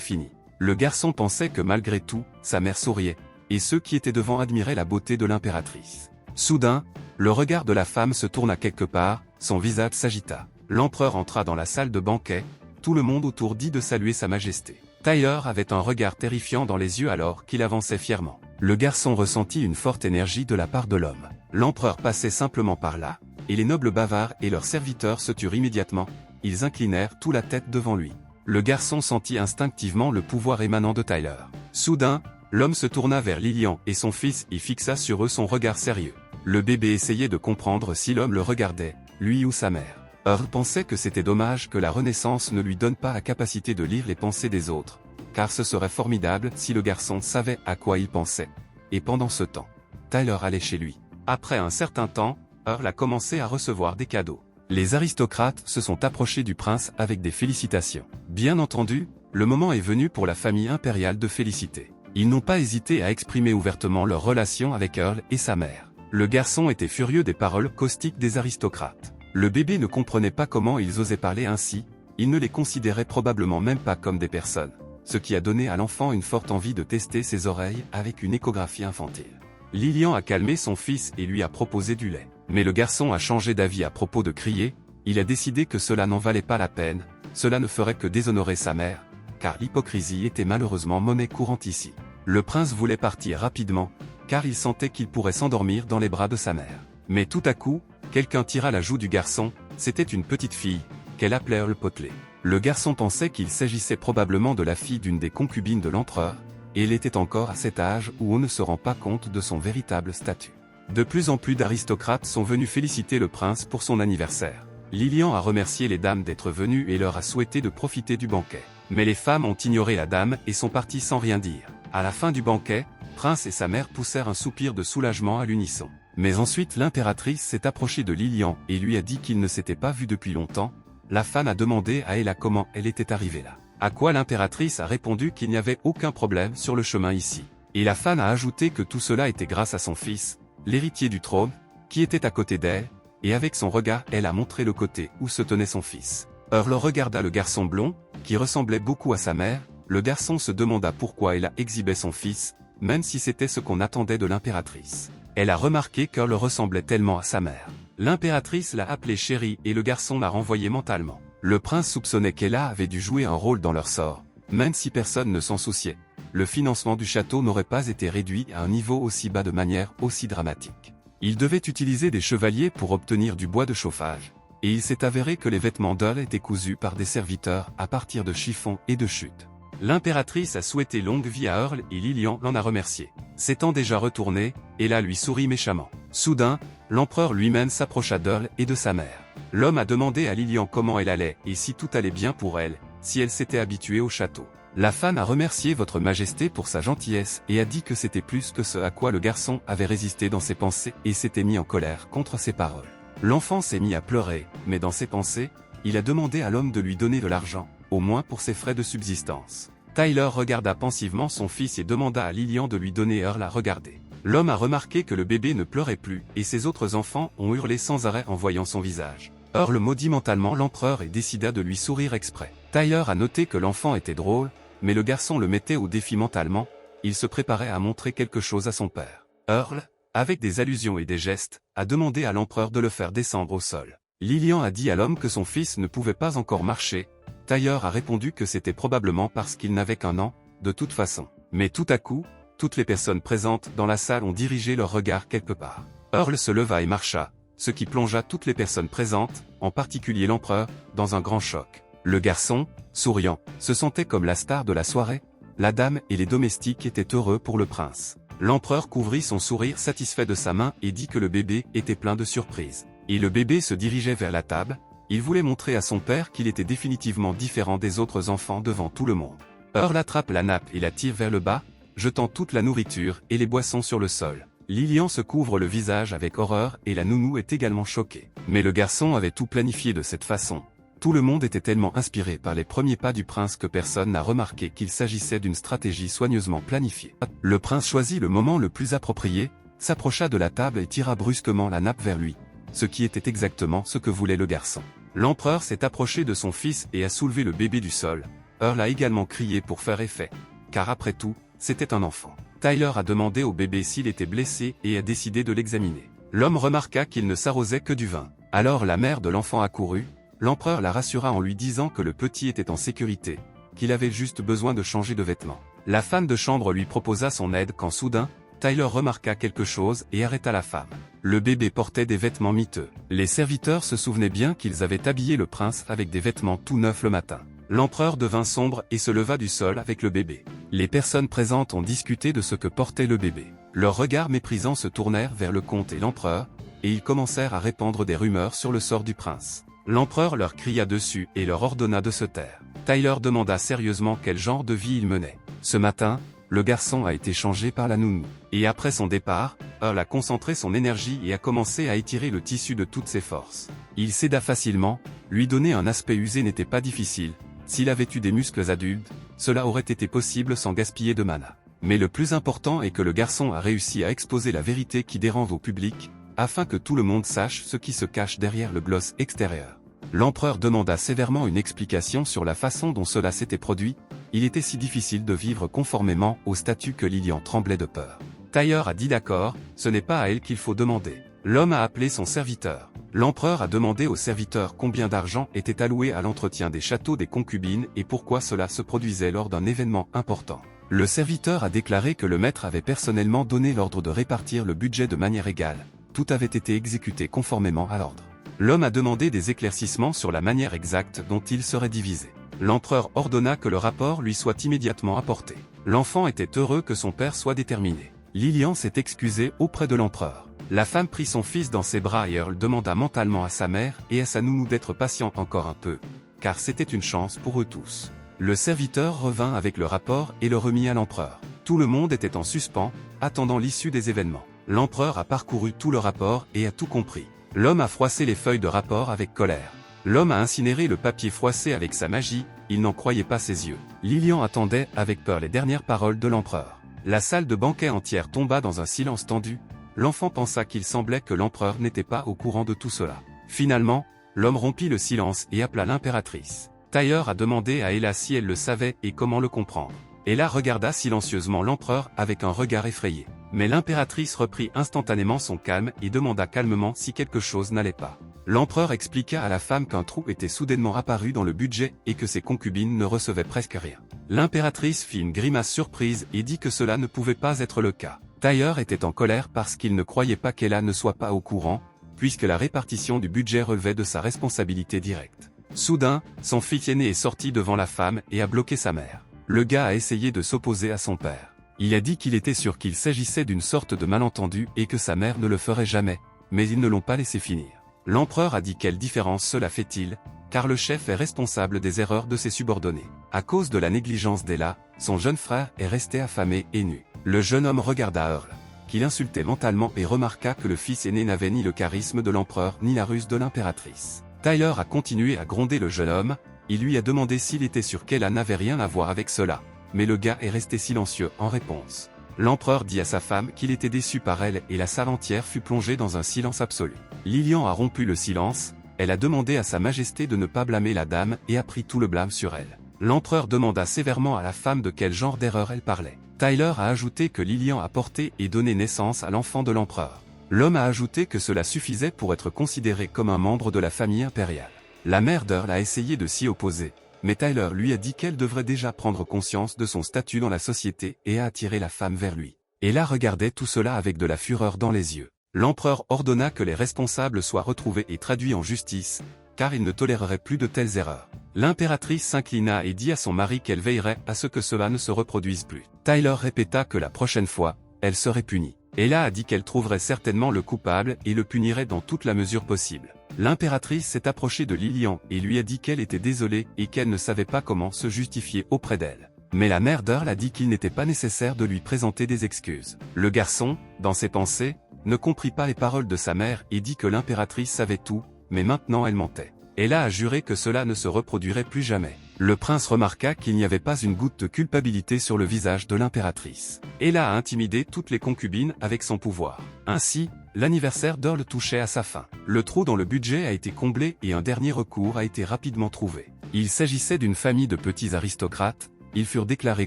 fini. Le garçon pensait que malgré tout, sa mère souriait, et ceux qui étaient devant admiraient la beauté de l'impératrice. Soudain, le regard de la femme se tourna quelque part, son visage s'agita. L'empereur entra dans la salle de banquet, tout le monde autour dit de saluer sa majesté. Tyler avait un regard terrifiant dans les yeux alors qu'il avançait fièrement. Le garçon ressentit une forte énergie de la part de l'homme. L'empereur passait simplement par là, et les nobles bavards et leurs serviteurs se turent immédiatement, ils inclinèrent tout la tête devant lui. Le garçon sentit instinctivement le pouvoir émanant de Tyler. Soudain, l'homme se tourna vers Lilian et son fils et fixa sur eux son regard sérieux. Le bébé essayait de comprendre si l'homme le regardait, lui ou sa mère. Earl pensait que c'était dommage que la Renaissance ne lui donne pas la capacité de lire les pensées des autres, car ce serait formidable si le garçon savait à quoi il pensait. Et pendant ce temps, Tyler allait chez lui. Après un certain temps, Earl a commencé à recevoir des cadeaux. Les aristocrates se sont approchés du prince avec des félicitations. Bien entendu, le moment est venu pour la famille impériale de féliciter. Ils n'ont pas hésité à exprimer ouvertement leur relation avec Earl et sa mère. Le garçon était furieux des paroles caustiques des aristocrates. Le bébé ne comprenait pas comment ils osaient parler ainsi, il ne les considérait probablement même pas comme des personnes, ce qui a donné à l'enfant une forte envie de tester ses oreilles avec une échographie infantile. Lilian a calmé son fils et lui a proposé du lait. Mais le garçon a changé d'avis à propos de crier, il a décidé que cela n'en valait pas la peine, cela ne ferait que déshonorer sa mère, car l'hypocrisie était malheureusement monnaie courante ici. Le prince voulait partir rapidement, car il sentait qu'il pourrait s'endormir dans les bras de sa mère. Mais tout à coup, quelqu'un tira la joue du garçon, c'était une petite fille, qu'elle appelait Earl Potley. Le garçon pensait qu'il s'agissait probablement de la fille d'une des concubines de l'empereur, et elle était encore à cet âge où on ne se rend pas compte de son véritable statut. De plus en plus d'aristocrates sont venus féliciter le prince pour son anniversaire. Lilian a remercié les dames d'être venues et leur a souhaité de profiter du banquet. Mais les femmes ont ignoré la dame et sont parties sans rien dire. À la fin du banquet, prince et sa mère poussèrent un soupir de soulagement à l'unisson. Mais ensuite l'impératrice s'est approchée de Lilian et lui a dit qu'ils ne s'étaient pas vus depuis longtemps. La femme a demandé à Ella comment elle était arrivée là. À quoi l'impératrice a répondu qu'il n'y avait aucun problème sur le chemin ici. Et la femme a ajouté que tout cela était grâce à son fils, l'héritier du trône, qui était à côté d'elle, et avec son regard elle a montré le côté où se tenait son fils. Earl regarda le garçon blond, qui ressemblait beaucoup à sa mère, le garçon se demanda pourquoi elle exhibait son fils, même si c'était ce qu'on attendait de l'impératrice. Elle a remarqué qu'Earl ressemblait tellement à sa mère. L'impératrice l'a appelé chérie et le garçon l'a renvoyé mentalement. Le prince soupçonnait qu'Ella avait dû jouer un rôle dans leur sort, même si personne ne s'en souciait. Le financement du château n'aurait pas été réduit à un niveau aussi bas de manière aussi dramatique. Il devait utiliser des chevaliers pour obtenir du bois de chauffage, et il s'est avéré que les vêtements d'Earl étaient cousus par des serviteurs à partir de chiffons et de chutes. L'impératrice a souhaité longue vie à Earl et Lilian l'en a remercié. S'étant déjà retourné, Ella lui sourit méchamment. Soudain, l'empereur lui-même s'approcha d'Earl et de sa mère. L'homme a demandé à Lilian comment elle allait et si tout allait bien pour elle, si elle s'était habituée au château. La femme a remercié votre majesté pour sa gentillesse et a dit que c'était plus que ce à quoi le garçon avait résisté dans ses pensées et s'était mis en colère contre ses paroles. L'enfant s'est mis à pleurer, mais dans ses pensées, il a demandé à l'homme de lui donner de l'argent, au moins pour ses frais de subsistance. Tyler regarda pensivement son fils et demanda à Lilian de lui donner Earl à regarder. L'homme a remarqué que le bébé ne pleurait plus et ses autres enfants ont hurlé sans arrêt en voyant son visage. Earl maudit mentalement l'empereur et décida de lui sourire exprès. Tyler a noté que l'enfant était drôle, mais le garçon le mettait au défi mentalement, il se préparait à montrer quelque chose à son père. Earl, avec des allusions et des gestes, a demandé à l'empereur de le faire descendre au sol. Lilian a dit à l'homme que son fils ne pouvait pas encore marcher. Tyler a répondu que c'était probablement parce qu'il n'avait qu'un an, de toute façon. Mais tout à coup, toutes les personnes présentes dans la salle ont dirigé leur regard quelque part. Earl se leva et marcha, ce qui plongea toutes les personnes présentes, en particulier l'empereur, dans un grand choc. Le garçon, souriant, se sentait comme la star de la soirée. La dame et les domestiques étaient heureux pour le prince. L'empereur couvrit son sourire satisfait de sa main et dit que le bébé était plein de surprises. Et le bébé se dirigeait vers la table. Il voulait montrer à son père qu'il était définitivement différent des autres enfants devant tout le monde. Earl attrape la nappe et la tire vers le bas, jetant toute la nourriture et les boissons sur le sol. Lilian se couvre le visage avec horreur et la nounou est également choquée. Mais le garçon avait tout planifié de cette façon. Tout le monde était tellement inspiré par les premiers pas du prince que personne n'a remarqué qu'il s'agissait d'une stratégie soigneusement planifiée. Le prince choisit le moment le plus approprié, s'approcha de la table et tira brusquement la nappe vers lui, ce qui était exactement ce que voulait le garçon. L'empereur s'est approché de son fils et a soulevé le bébé du sol. Earl a également crié pour faire effet, car après tout, c'était un enfant. Tyler a demandé au bébé s'il était blessé et a décidé de l'examiner. L'homme remarqua qu'il ne s'arrosait que du vin. Alors la mère de l'enfant accourut. L'empereur la rassura en lui disant que le petit était en sécurité, qu'il avait juste besoin de changer de vêtements. La femme de chambre lui proposa son aide quand soudain, Tyler remarqua quelque chose et arrêta la femme. Le bébé portait des vêtements miteux. Les serviteurs se souvenaient bien qu'ils avaient habillé le prince avec des vêtements tout neufs le matin. L'empereur devint sombre et se leva du sol avec le bébé. Les personnes présentes ont discuté de ce que portait le bébé. Leurs regards méprisants se tournèrent vers le comte et l'empereur, et ils commencèrent à répandre des rumeurs sur le sort du prince. L'empereur leur cria dessus et leur ordonna de se taire. Tyler demanda sérieusement quel genre de vie il menait. Ce matin, le garçon a été changé par la nounou. Et après son départ, Earl a concentré son énergie et a commencé à étirer le tissu de toutes ses forces. Il céda facilement, lui donner un aspect usé n'était pas difficile. S'il avait eu des muscles adultes, cela aurait été possible sans gaspiller de mana. Mais le plus important est que le garçon a réussi à exposer la vérité qui dérange au public, afin que tout le monde sache ce qui se cache derrière le gloss extérieur. L'empereur demanda sévèrement une explication sur la façon dont cela s'était produit. Il était si difficile de vivre conformément au statut que Lilian tremblait de peur. Tyler a dit d'accord, ce n'est pas à elle qu'il faut demander. L'homme a appelé son serviteur. L'empereur a demandé au serviteur combien d'argent était alloué à l'entretien des châteaux des concubines et pourquoi cela se produisait lors d'un événement important. Le serviteur a déclaré que le maître avait personnellement donné l'ordre de répartir le budget de manière égale. Tout avait été exécuté conformément à l'ordre. L'homme a demandé des éclaircissements sur la manière exacte dont il serait divisé. L'empereur ordonna que le rapport lui soit immédiatement apporté. L'enfant était heureux que son père soit déterminé. Lilian s'est excusé auprès de l'empereur. La femme prit son fils dans ses bras et Earl demanda mentalement à sa mère et à sa nounou d'être patient encore un peu, car c'était une chance pour eux tous. Le serviteur revint avec le rapport et le remit à l'empereur. Tout le monde était en suspens, attendant l'issue des événements. L'empereur a parcouru tout le rapport et a tout compris. L'homme a froissé les feuilles de rapport avec colère. L'homme a incinéré le papier froissé avec sa magie, il n'en croyait pas ses yeux. Lilian attendait avec peur les dernières paroles de l'empereur. La salle de banquet entière tomba dans un silence tendu. L'enfant pensa qu'il semblait que l'empereur n'était pas au courant de tout cela. Finalement, l'homme rompit le silence et appela l'impératrice. Tyler a demandé à Ella si elle le savait et comment le comprendre. Ella regarda silencieusement l'empereur avec un regard effrayé. Mais l'impératrice reprit instantanément son calme et demanda calmement si quelque chose n'allait pas. L'empereur expliqua à la femme qu'un trou était soudainement apparu dans le budget et que ses concubines ne recevaient presque rien. L'impératrice fit une grimace surprise et dit que cela ne pouvait pas être le cas. Tyler était en colère parce qu'il ne croyait pas qu'Ella ne soit pas au courant, puisque la répartition du budget relevait de sa responsabilité directe. Soudain, son fils aîné est sorti devant la femme et a bloqué sa mère. Le gars a essayé de s'opposer à son père. Il a dit qu'il était sûr qu'il s'agissait d'une sorte de malentendu et que sa mère ne le ferait jamais, mais ils ne l'ont pas laissé finir. L'empereur a dit quelle différence cela fait-il, car le chef est responsable des erreurs de ses subordonnés. À cause de la négligence d'Ella, son jeune frère est resté affamé et nu. Le jeune homme regarda Earl, qui l'insultait mentalement et remarqua que le fils aîné n'avait ni le charisme de l'empereur ni la ruse de l'impératrice. Tyler a continué à gronder le jeune homme, il lui a demandé s'il était sûr qu'Ella n'avait rien à voir avec cela, mais le gars est resté silencieux en réponse. L'empereur dit à sa femme qu'il était déçu par elle et la salle entière fut plongée dans un silence absolu. Lilian a rompu le silence, elle a demandé à sa majesté de ne pas blâmer la dame et a pris tout le blâme sur elle. L'empereur demanda sévèrement à la femme de quel genre d'erreur elle parlait. Tyler a ajouté que Lilian a porté et donné naissance à l'enfant de l'empereur. L'homme a ajouté que cela suffisait pour être considéré comme un membre de la famille impériale. La mère d'Earl a essayé de s'y opposer, mais Tyler lui a dit qu'elle devrait déjà prendre conscience de son statut dans la société et a attiré la femme vers lui. Et là regardait tout cela avec de la fureur dans les yeux. L'empereur ordonna que les responsables soient retrouvés et traduits en justice, car il ne tolérerait plus de telles erreurs. L'impératrice s'inclina et dit à son mari qu'elle veillerait à ce que cela ne se reproduise plus. Tyler répéta que la prochaine fois, elle serait punie. Ella a dit qu'elle trouverait certainement le coupable et le punirait dans toute la mesure possible. L'impératrice s'est approchée de Lilian et lui a dit qu'elle était désolée et qu'elle ne savait pas comment se justifier auprès d'elle. Mais la mère d'Earl a dit qu'il n'était pas nécessaire de lui présenter des excuses. Le garçon, dans ses pensées, ne comprit pas les paroles de sa mère et dit que l'impératrice savait tout, mais maintenant elle mentait. Ella a juré que cela ne se reproduirait plus jamais. Le prince remarqua qu'il n'y avait pas une goutte de culpabilité sur le visage de l'impératrice. Ella a intimidé toutes les concubines avec son pouvoir. Ainsi, l'anniversaire d'Earl touchait à sa fin. Le trou dans le budget a été comblé et un dernier recours a été rapidement trouvé. Il s'agissait d'une famille de petits aristocrates, ils furent déclarés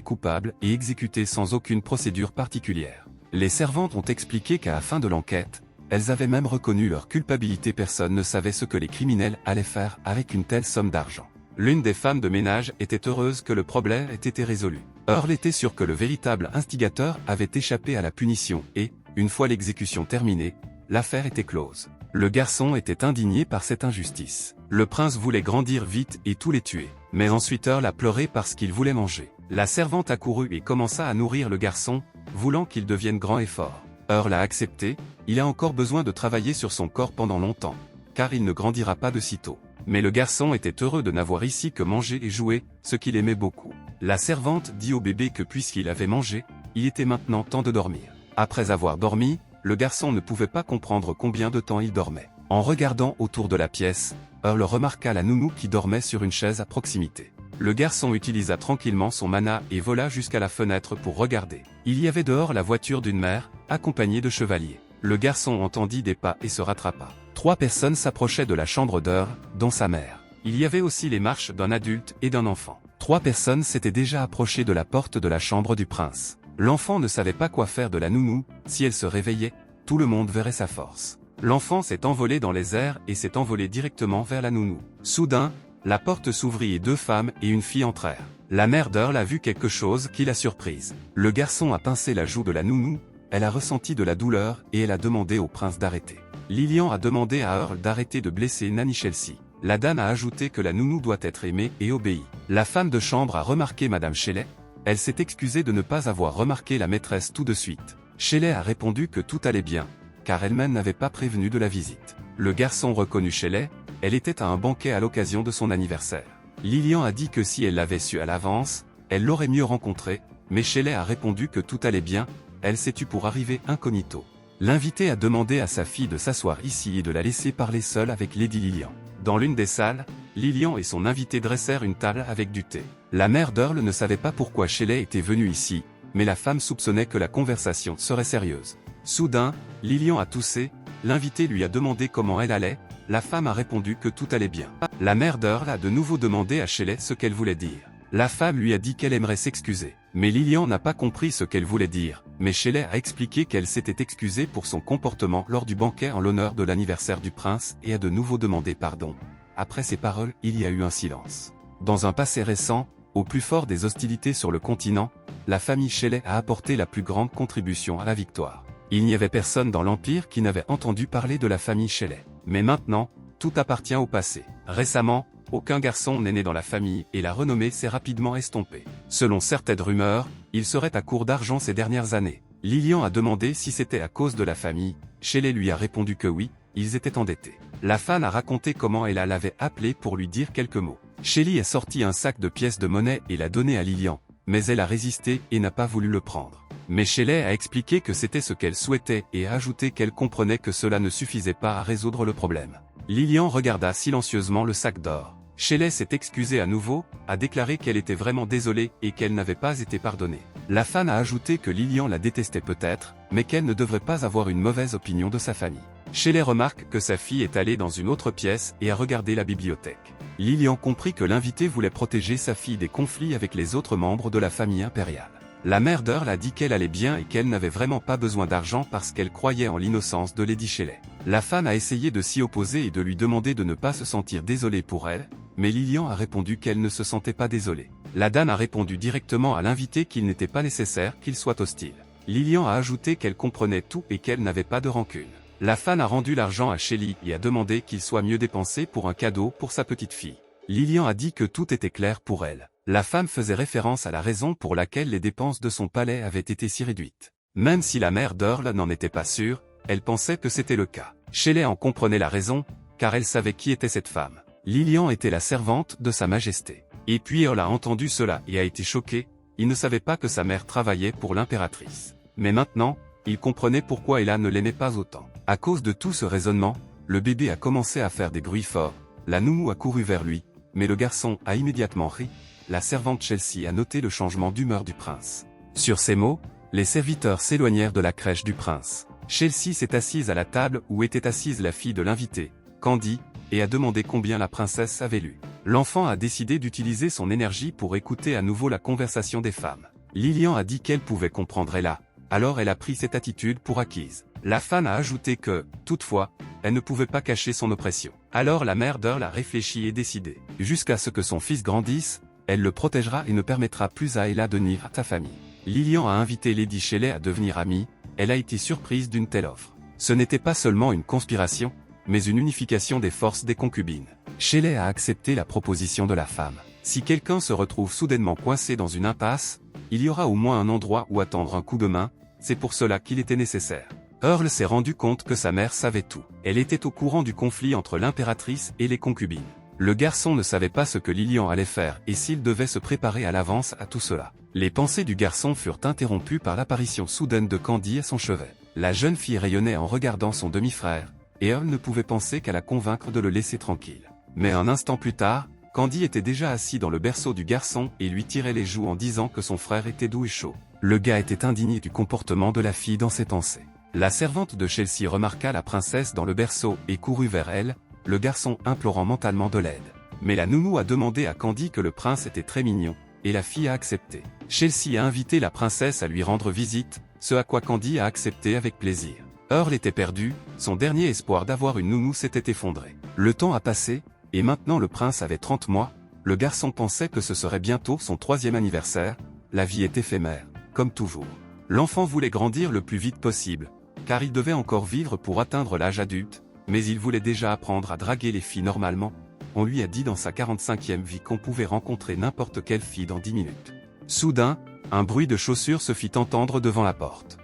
coupables et exécutés sans aucune procédure particulière. Les servantes ont expliqué qu'à la fin de l'enquête, elles avaient même reconnu leur culpabilité. Personne ne savait ce que les criminels allaient faire avec une telle somme d'argent. L'une des femmes de ménage était heureuse que le problème ait été résolu. Earl était sûr que le véritable instigateur avait échappé à la punition et, une fois l'exécution terminée, l'affaire était close. Le garçon était indigné par cette injustice. Le prince voulait grandir vite et tous les tuer. Mais ensuite Earl a pleuré parce qu'il voulait manger. La servante accourut et commença à nourrir le garçon, voulant qu'il devienne grand et fort. Earl a accepté, il a encore besoin de travailler sur son corps pendant longtemps, car il ne grandira pas de sitôt. Mais le garçon était heureux de n'avoir ici que manger et jouer, ce qu'il aimait beaucoup. La servante dit au bébé que puisqu'il avait mangé, il était maintenant temps de dormir. Après avoir dormi, le garçon ne pouvait pas comprendre combien de temps il dormait. En regardant autour de la pièce, Earl remarqua la nounou qui dormait sur une chaise à proximité. Le garçon utilisa tranquillement son mana et vola jusqu'à la fenêtre pour regarder. Il y avait dehors la voiture d'une mère, accompagnée de chevaliers. Le garçon entendit des pas et se rattrapa. 3 personnes s'approchaient de la chambre d'Earl, dont sa mère. Il y avait aussi les marches d'un adulte et d'un enfant. 3 personnes s'étaient déjà approchées de la porte de la chambre du prince. L'enfant ne savait pas quoi faire de la nounou, si elle se réveillait, tout le monde verrait sa force. L'enfant s'est envolé dans les airs et s'est envolé directement vers la nounou. Soudain, la porte s'ouvrit et 2 femmes et une fille entrèrent. La mère d'Earl a vu quelque chose qui l'a surprise. Le garçon a pincé la joue de la nounou, elle a ressenti de la douleur et elle a demandé au prince d'arrêter. Lilian a demandé à Earl d'arrêter de blesser Nanny Chelsea. La dame a ajouté que la nounou doit être aimée et obéie. La femme de chambre a remarqué Madame Shelley, elle s'est excusée de ne pas avoir remarqué la maîtresse tout de suite. Shelley a répondu que tout allait bien, car elle-même n'avait pas prévenu de la visite. Le garçon reconnut Shelley, elle était à un banquet à l'occasion de son anniversaire. Lilian a dit que si elle l'avait su à l'avance, elle l'aurait mieux rencontré, mais Shelley a répondu que tout allait bien, elle s'est tue pour arriver incognito. L'invité a demandé à sa fille de s'asseoir ici et de la laisser parler seule avec Lady Lilian. Dans l'une des salles, Lilian et son invité dressèrent une table avec du thé. La mère d'Earl ne savait pas pourquoi Shelley était venue ici, mais la femme soupçonnait que la conversation serait sérieuse. Soudain, Lilian a toussé, l'invité lui a demandé comment elle allait, la femme a répondu que tout allait bien. La mère d'Earl a de nouveau demandé à Shelley ce qu'elle voulait dire. La femme lui a dit qu'elle aimerait s'excuser. Mais Lilian n'a pas compris ce qu'elle voulait dire, mais Shelley a expliqué qu'elle s'était excusée pour son comportement lors du banquet en l'honneur de l'anniversaire du prince et a de nouveau demandé pardon. Après ces paroles, il y a eu un silence. Dans un passé récent, au plus fort des hostilités sur le continent, la famille Shelley a apporté la plus grande contribution à la victoire. Il n'y avait personne dans l'Empire qui n'avait entendu parler de la famille Shelley. Mais maintenant, tout appartient au passé. Récemment, aucun garçon n'est né dans la famille et la renommée s'est rapidement estompée. Selon certaines rumeurs, il serait à court d'argent ces dernières années. Lillian a demandé si c'était à cause de la famille. Shelley lui a répondu que oui, ils étaient endettés. La fan a raconté comment elle l'avait appelé pour lui dire quelques mots. Shelley a sorti un sac de pièces de monnaie et l'a donné à Lillian, mais elle a résisté et n'a pas voulu le prendre. Mais Shelley a expliqué que c'était ce qu'elle souhaitait et a ajouté qu'elle comprenait que cela ne suffisait pas à résoudre le problème. Lillian regarda silencieusement le sac d'or. Shelley s'est excusée à nouveau, a déclaré qu'elle était vraiment désolée et qu'elle n'avait pas été pardonnée. La fan a ajouté que Lillian la détestait peut-être, mais qu'elle ne devrait pas avoir une mauvaise opinion de sa famille. Shelley remarque que sa fille est allée dans une autre pièce et a regardé la bibliothèque. Lillian comprit que l'invité voulait protéger sa fille des conflits avec les autres membres de la famille impériale. La mère d'Earl a dit qu'elle allait bien et qu'elle n'avait vraiment pas besoin d'argent parce qu'elle croyait en l'innocence de Lady Shelley. La fan a essayé de s'y opposer et de lui demander de ne pas se sentir désolée pour elle, mais Lillian a répondu qu'elle ne se sentait pas désolée. La dame a répondu directement à l'invité qu'il n'était pas nécessaire qu'il soit hostile. Lillian a ajouté qu'elle comprenait tout et qu'elle n'avait pas de rancune. La fan a rendu l'argent à Shelley et a demandé qu'il soit mieux dépensé pour un cadeau pour sa petite fille. Lillian a dit que tout était clair pour elle. La femme faisait référence à la raison pour laquelle les dépenses de son palais avaient été si réduites. Même si la mère d'Earl n'en était pas sûre, elle pensait que c'était le cas. Shelley en comprenait la raison, car elle savait qui était cette femme. Lillian était la servante de Sa Majesté. Et puis Earl a entendu cela et a été choqué, il ne savait pas que sa mère travaillait pour l'impératrice. Mais maintenant, il comprenait pourquoi Ella ne l'aimait pas autant. À cause de tout ce raisonnement, le bébé a commencé à faire des bruits forts, la nounou a couru vers lui, mais le garçon a immédiatement ri. La servante Chelsea a noté le changement d'humeur du prince. Sur ces mots, les serviteurs s'éloignèrent de la crèche du prince. Chelsea s'est assise à la table où était assise la fille de l'invité, Candy, et a demandé combien la princesse avait lu. L'enfant a décidé d'utiliser son énergie pour écouter à nouveau la conversation des femmes. Lillian a dit qu'elle pouvait comprendre Ella, alors elle a pris cette attitude pour acquise. La fan a ajouté que, toutefois, elle ne pouvait pas cacher son oppression. Alors la mère d'Earl a réfléchi et décidé. Jusqu'à ce que son fils grandisse, elle le protégera et ne permettra plus à Ella de nuire à ta famille. Lillian a invité Lady Shelley à devenir amie, elle a été surprise d'une telle offre. Ce n'était pas seulement une conspiration, mais une unification des forces des concubines. Shelley a accepté la proposition de la femme. Si quelqu'un se retrouve soudainement coincé dans une impasse, il y aura au moins un endroit où attendre un coup de main, c'est pour cela qu'il était nécessaire. Earl s'est rendu compte que sa mère savait tout. Elle était au courant du conflit entre l'impératrice et les concubines. Le garçon ne savait pas ce que Lillian allait faire et s'il devait se préparer à l'avance à tout cela. Les pensées du garçon furent interrompues par l'apparition soudaine de Candy à son chevet. La jeune fille rayonnait en regardant son demi-frère, et Earl ne pouvait penser qu'à la convaincre de le laisser tranquille. Mais un instant plus tard, Candy était déjà assis dans le berceau du garçon et lui tirait les joues en disant que son frère était doux et chaud. Le gars était indigné du comportement de la fille dans ses pensées. La servante de Chelsea remarqua la princesse dans le berceau et courut vers elle, le garçon implorant mentalement de l'aide. Mais la nounou a demandé à Candy que le prince était très mignon, et la fille a accepté. Chelsea a invité la princesse à lui rendre visite, ce à quoi Candy a accepté avec plaisir. Earl était perdu, son dernier espoir d'avoir une nounou s'était effondré. Le temps a passé, et maintenant le prince avait 30 mois, le garçon pensait que ce serait bientôt son 3e anniversaire, la vie est éphémère, comme toujours. L'enfant voulait grandir le plus vite possible, car il devait encore vivre pour atteindre l'âge adulte, mais il voulait déjà apprendre à draguer les filles normalement. On lui a dit dans sa 45e vie qu'on pouvait rencontrer n'importe quelle fille dans 10 minutes. Soudain, un bruit de chaussures se fit entendre devant la porte.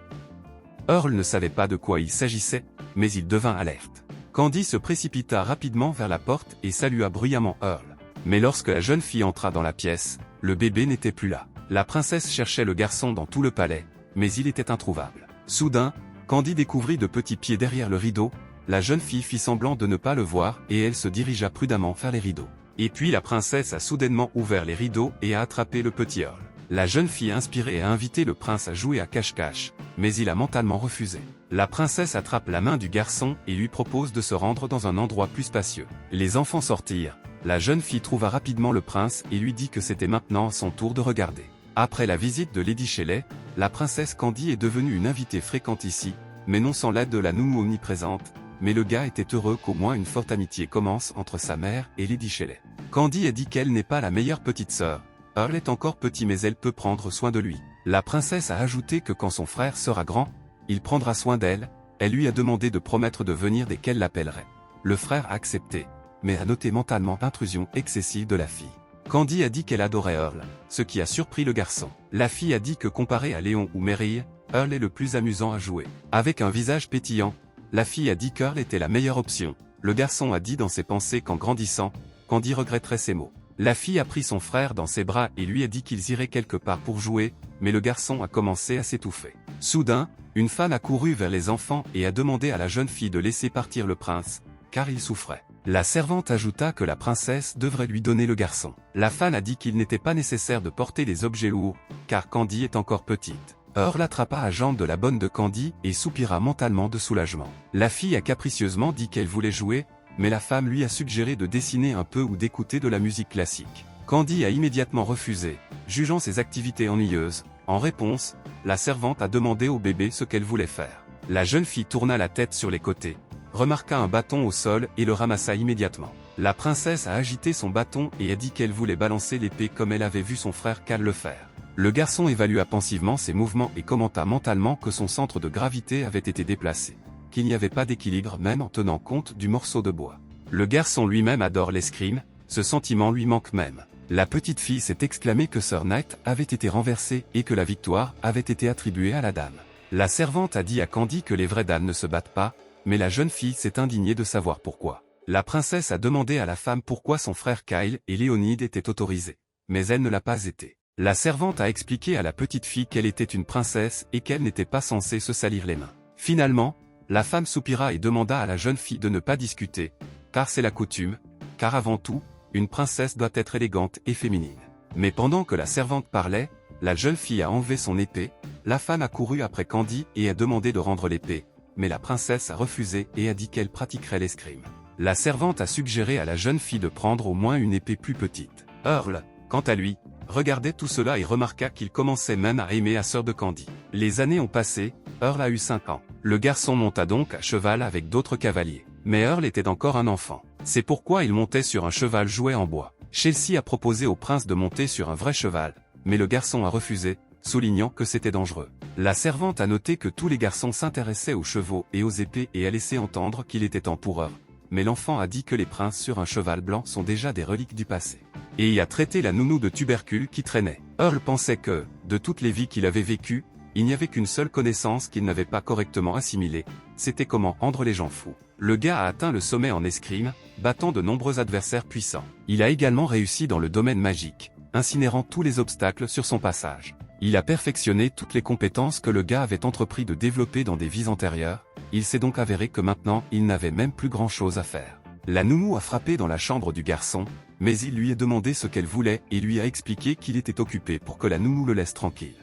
Earl ne savait pas de quoi il s'agissait, mais il devint alerte. Candy se précipita rapidement vers la porte et salua bruyamment Earl. Mais lorsque la jeune fille entra dans la pièce, le bébé n'était plus là. La princesse cherchait le garçon dans tout le palais, mais il était introuvable. Soudain, Candy découvrit de petits pieds derrière le rideau. La jeune fille fit semblant de ne pas le voir et elle se dirigea prudemment vers les rideaux. Et puis la princesse a soudainement ouvert les rideaux et a attrapé le petit Earl. La jeune fille inspirée a invité le prince à jouer à cache-cache, mais il a mentalement refusé. La princesse attrape la main du garçon et lui propose de se rendre dans un endroit plus spacieux. Les enfants sortirent. La jeune fille trouva rapidement le prince et lui dit que c'était maintenant son tour de regarder. Après la visite de Lady Shelley, la princesse Candy est devenue une invitée fréquente ici, mais non sans l'aide de la nounou omniprésente. Mais le gars était heureux qu'au moins une forte amitié commence entre sa mère et Lady Shelley. Candy a dit qu'elle n'est pas la meilleure petite sœur. Earl est encore petit mais elle peut prendre soin de lui. La princesse a ajouté que quand son frère sera grand, il prendra soin d'elle, elle lui a demandé de promettre de venir dès qu'elle l'appellerait. Le frère a accepté, mais a noté mentalement l'intrusion excessive de la fille. Candy a dit qu'elle adorait Earl, ce qui a surpris le garçon. La fille a dit que comparé à Léon ou Meryl, Earl est le plus amusant à jouer. Avec un visage pétillant, la fille a dit qu'Earl était la meilleure option. Le garçon a dit dans ses pensées qu'en grandissant, Candy regretterait ses mots. La fille a pris son frère dans ses bras et lui a dit qu'ils iraient quelque part pour jouer, mais le garçon a commencé à s'étouffer. Soudain, une femme a couru vers les enfants et a demandé à la jeune fille de laisser partir le prince, car il souffrait. La servante ajouta que la princesse devrait lui donner le garçon. La femme a dit qu'il n'était pas nécessaire de porter des objets lourds, car Candy est encore petite. Earl attrapa à jambe de la bonne de Candy et soupira mentalement de soulagement. La fille a capricieusement dit qu'elle voulait jouer, mais la femme lui a suggéré de dessiner un peu ou d'écouter de la musique classique. Candy a immédiatement refusé, jugeant ses activités ennuyeuses. En réponse, la servante a demandé au bébé ce qu'elle voulait faire. La jeune fille tourna la tête sur les côtés, remarqua un bâton au sol et le ramassa immédiatement. La princesse a agité son bâton et a dit qu'elle voulait balancer l'épée comme elle avait vu son frère Cal le faire. Le garçon évalua pensivement ses mouvements et commenta mentalement que son centre de gravité avait été déplacé, qu'il n'y avait pas d'équilibre même en tenant compte du morceau de bois. Le garçon lui-même adore l'escrime, ce sentiment lui manque même. La petite fille s'est exclamée que Sir Knight avait été renversé et que la victoire avait été attribuée à la dame. La servante a dit à Candy que les vraies dames ne se battent pas, mais la jeune fille s'est indignée de savoir pourquoi. La princesse a demandé à la femme pourquoi son frère Kyle et Léonide étaient autorisés, mais elle ne l'a pas été. La servante a expliqué à la petite fille qu'elle était une princesse et qu'elle n'était pas censée se salir les mains. Finalement, la femme soupira et demanda à la jeune fille de ne pas discuter, car c'est la coutume, car avant tout, une princesse doit être élégante et féminine. Mais pendant que la servante parlait, la jeune fille a enlevé son épée, la femme a couru après Candy et a demandé de rendre l'épée, mais la princesse a refusé et a dit qu'elle pratiquerait l'escrime. La servante a suggéré à la jeune fille de prendre au moins une épée plus petite. Earl, quant à lui, regardait tout cela et remarqua qu'il commençait même à aimer la sœur de Candy. Les années ont passé, Earl a eu 5 ans. Le garçon monta donc à cheval avec d'autres cavaliers. Mais Earl était encore un enfant. C'est pourquoi il montait sur un cheval joué en bois. Chelsea a proposé au prince de monter sur un vrai cheval, mais le garçon a refusé, soulignant que c'était dangereux. La servante a noté que tous les garçons s'intéressaient aux chevaux et aux épées et a laissé entendre qu'il était temps pour Earl. Mais l'enfant a dit que les princes sur un cheval blanc sont déjà des reliques du passé. Et y a traité la nounou de tubercule qui traînait. Earl pensait que, de toutes les vies qu'il avait vécues, il n'y avait qu'une seule connaissance qu'il n'avait pas correctement assimilée, c'était comment rendre les gens fous. Le gars a atteint le sommet en escrime, battant de nombreux adversaires puissants. Il a également réussi dans le domaine magique, incinérant tous les obstacles sur son passage. Il a perfectionné toutes les compétences que le gars avait entrepris de développer dans des vies antérieures, il s'est donc avéré que maintenant il n'avait même plus grand chose à faire. La nounou a frappé dans la chambre du garçon, mais il lui a demandé ce qu'elle voulait et lui a expliqué qu'il était occupé pour que la nounou le laisse tranquille.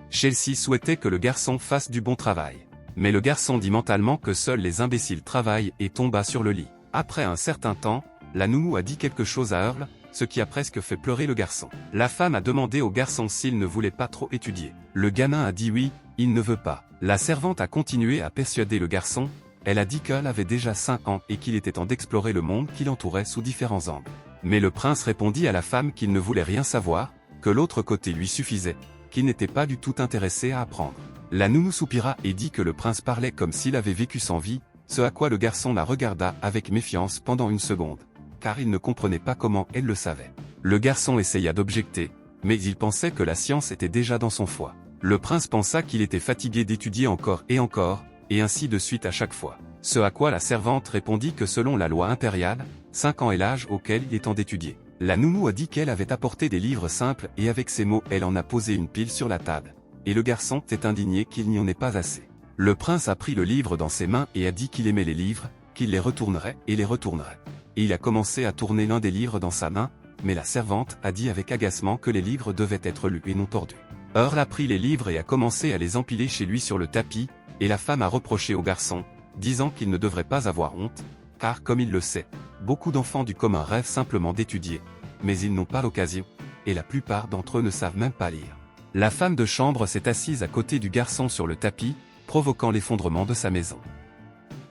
Chelsea souhaitait que le garçon fasse du bon travail. Mais le garçon dit mentalement que seuls les imbéciles travaillent et tomba sur le lit. Après un certain temps, la nounou a dit quelque chose à Earl, ce qui a presque fait pleurer le garçon. La femme a demandé au garçon s'il ne voulait pas trop étudier. Le gamin a dit oui, il ne veut pas. La servante a continué à persuader le garçon, elle a dit qu'Earl avait déjà 5 ans et qu'il était temps d'explorer le monde qui l'entourait sous différents angles. Mais le prince répondit à la femme qu'il ne voulait rien savoir, que l'autre côté lui suffisait, qu'il n'était pas du tout intéressé à apprendre. La nounou soupira et dit que le prince parlait comme s'il avait vécu sans vie, ce à quoi le garçon la regarda avec méfiance pendant une seconde, car il ne comprenait pas comment elle le savait. Le garçon essaya d'objecter, mais il pensait que la science était déjà dans son foie. Le prince pensa qu'il était fatigué d'étudier encore, et ainsi de suite à chaque fois. Ce à quoi la servante répondit que selon la loi impériale, 5 ans est l'âge auquel il est temps d'étudier. La nounou a dit qu'elle avait apporté des livres simples et avec ces mots elle en a posé une pile sur la table. Et le garçon s'est indigné qu'il n'y en ait pas assez. Le prince a pris le livre dans ses mains et a dit qu'il aimait les livres, qu'il les retournerait et les retournerait. Et il a commencé à tourner l'un des livres dans sa main, mais la servante a dit avec agacement que les livres devaient être lus et non tordus. Earl a pris les livres et a commencé à les empiler chez lui sur le tapis, et la femme a reproché au garçon, disant qu'il ne devrait pas avoir honte, car comme il le sait, beaucoup d'enfants du commun rêvent simplement d'étudier, mais ils n'ont pas l'occasion, et la plupart d'entre eux ne savent même pas lire. La femme de chambre s'est assise à côté du garçon sur le tapis, provoquant l'effondrement de sa maison.